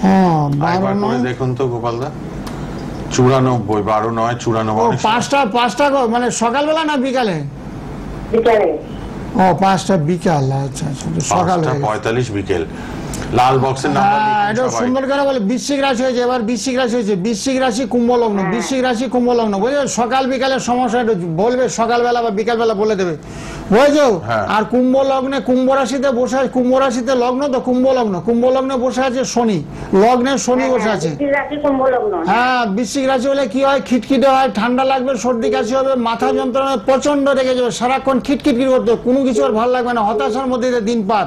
হ্যাঁ, দেখুন তো গোপালদা, 94, 12/9/94। 5টা মানে সকালবেলা না বিকালে? বিকালে। ও, 5টা বিকাল, আচ্ছা, সকাল 5:45 বিকেল। লাল বক্সের নাম্বার লিখুন এটা সবাই। সুন্দর করে বলে বৃশ্চিক রাশি হয়েছে, এবার বৃশ্চিক রাশি হয়েছে, বৃশ্চিক রাশি কুম্ভ লগ্ন, বৃশ্চিক রাশি কুম্ভ লগ্ন, বুঝলে? সকাল বিকালের সমস্যা একটু বলবে, সকালবেলা বা বিকালবেলা বলে দেবে, বুঝেছো? আর কুম্ভ লগ্নে, কুম্ভ রাশিতে বসে, কুম্ভ রাশিতে লগ্ন তো, কুম্ভ লগ্নে বসে আছে শনি, লগ্নে শনি বসে আছে। হ্যাঁ, বৃশ্চিক রাশি হলে কি হয়, খিটখিটে হয়, ঠান্ডা লাগবে, সর্দি কাশি হবে, মাথা যন্ত্রণা প্রচন্ড রেগে যাবে, সারাক্ষণ খিটখিট করতে, কোনো কিছু আর ভালো লাগবে না, হতাশার মধ্যে দিয়ে দিন পার,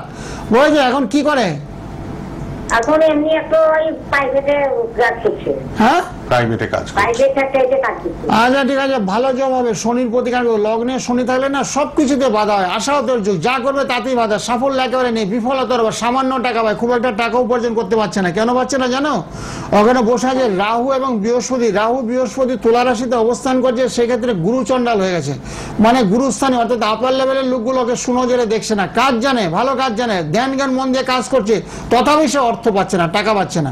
বুঝেছো? এখন কি করে? এখন এমনি একটা ওই প্রাইভেটে কাজ করছে। হ্যাঁ, প্রাইভেটে কাজ করছে। প্রাইভেট সেক্টরে কাজ করছে। আচ্ছা, ঠিক আছে, ভালো জব হবে। শনির প্রতিকার, লগ্নে শনি থাকলে না সবকিছুতে বাধা হয়, আশাও তোর যুগ, যা করবে তাতেই বাধা, সাফল্য একেবারে নেই, বিফলতা হবে, সামান্য টাকা পায়, খুব একটা টাকা উপার্জন করতে পারছে না। কেন পারছে না জানো? ওখানে বসে আছে রাহু এবং বৃহস্পতি, তুলা রাশিতে অবস্থান করছে, সেক্ষেত্রে গুরু চণ্ডাল হয়ে গেছে, মানে গুরুস্থানে, অর্থাৎ আপার লেভেলের লোকগুলোকে সুনজরে দেখছে না, কাজ জানে, ভালো কাজ জানে, ধ্যান জ্ঞান মন দিয়ে কাজ করছে, তথাপি সে অর্থ পাচ্ছে না, টাকা পাচ্ছে না,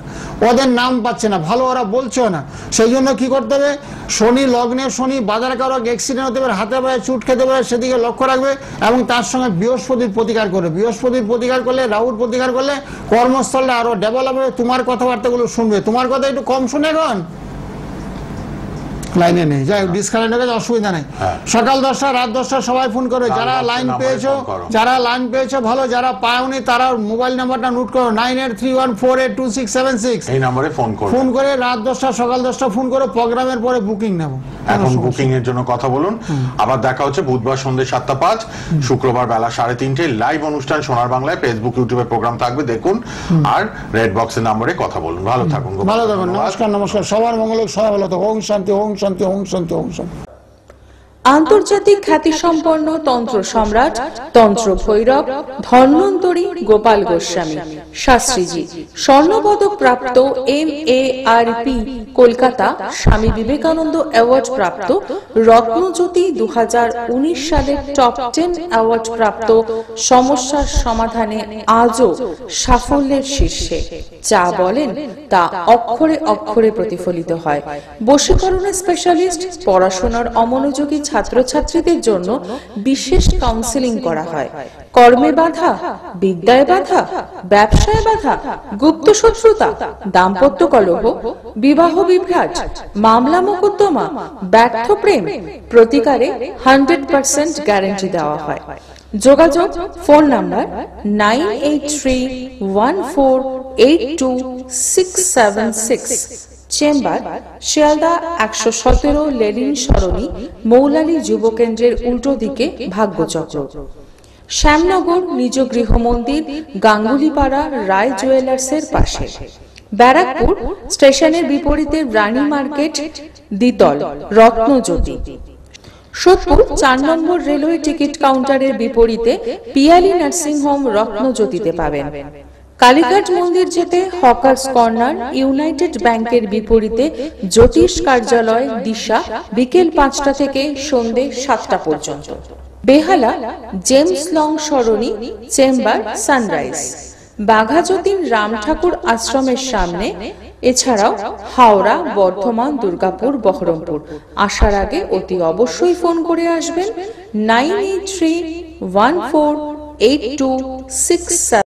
ওদের নাম পাচ্ছে না, ভালো ওরা বলছেও না। সেই জন্য কি করতে হবে, শনি লগ্নে শনি, বাজার কারো অ্যাক্সিডেন্ট হতে পারে, হাতে পায়ে চুট খেতে পারে, সেদিকে লক্ষ্য রাখবে, এবং তার সঙ্গে বৃহস্পতির প্রতিকার করবে। বৃহস্পতির প্রতিকার করলে, রাহুর প্রতিকার করলে কর্মস্থলটা আরো ডেভেলপ হবে, তোমার কথাবার্তাগুলো শুনবে, তোমার কথা একটু কম শুনে এখন লাইনে নেই, যাই ডিসকানেক্ট হয়ে গেছে, অসুবিধা নেই। সকাল 10টা, রাত 10টা সবাই ফোন করো, যারা লাইন পেয়েছো ভালো, যারা পাওনি তারা মোবাইল নাম্বারটা নোট করো, 9831482676। এই নম্বরে ফোন করে রাত 10টা, সকাল 10টা ফোন করো, প্রোগ্রামের পরে বুকিং নেব। এখন বুকিং এর জন্য কথা বলুন। আবার দেখা হচ্ছে বুধবার সন্ধ্যে 7:05, শুক্রবার বেলা 3:30 লাইভ অনুষ্ঠান সোনার বাংলায়, ফেসবুক ইউটিউবে প্রোগ্রাম থাকবে, দেখুন। আর রেড বক্সের নাম্বারে কথা বলুন। ভালো থাকুন, নমস্কার, সবার মঙ্গল, সবাই ভালো থাকুন। ওম শান্তি, ওম শান্তি, ওম শান্তি, ওম শান্তি। আন্তর্জাতিক খ্যাতিসম্পন্ন তন্ত্র সম্রাট তন্ত্র ভৈরব ধন্বন্তরী গোপাল গোস্বামী শাস্ত্রীজি, স্বর্ণপদক প্রাপ্ত MARP কলকাতা স্বামী বিবেকানন্দ অ্যাওয়ার্ড প্রাপ্ত রত্নজ্যোতি 2019 সালের টপ 10 অ্যাওয়ার্ড প্রাপ্ত সমস্যার সমাধানে আজও সাফল্যের শীর্ষে। যা বলেন তা অক্ষরে অক্ষরে প্রতিফলিত হয়। বশীকরণের স্পেশালিস্ট, পড়াশোনার অমনোযোগী ছাত্রছাত্রীদের জন্য বিশেষ কাউন্সেলিং করা হয়। কর্মে বাধা, বিদ্যায় বাধা, ব্যবসায় বাধা, গুপ্ত শত্রুতা, দাম্পত্য কলহ, বিবাহ বিভ্রাট, মামলা মোকদ্দমা, ব্যর্থ প্রেম প্রতিকারে 100% গ্যারান্টি দেওয়া হয়। যোগাযোগ phone number 9831482676, chamber Sealdah 117 Lenin Sarani, Moulali যুব কেন্দ্রের উল্টো দিকে ভাগ্যচক্র। শ্যামনগর নিজ গৃহ মন্দির, গাঙ্গুলিপাড়া রায় জুয়েলার্সের পাশে। ব্যারাকপুর স্টেশনের বিপরীতে রানী মার্কেট, দ্বিতল, রত্নজ্যোতি। সোদপুর 4 নম্বর রেলওয়ে টিকিট কাউন্টারের বিপরীতে পিয়ালি নার্সিং হোম রত্নজ্যোতিতে পাবেন। কালীঘাট মন্দির যেতে হকার্স কর্নার, ইউনাইটেড ব্যাংকের বিপরীতে জ্যোতিষ কার্যালয়, দিশা, বিকেল 5টা থেকে সন্ধে 7টা পর্যন্ত। বেহালা জেমস লং সরণি, চেম্বার সানরাইজ। বাঘাযতীন রাম ঠাকুর আশ্রমের সামনে। এছাড়াও হাওড়া, বর্ধমান, দুর্গাপুর, বহরমপুর। আসার আগে অতি অবশ্যই ফোন করে আসবেন 9831482677।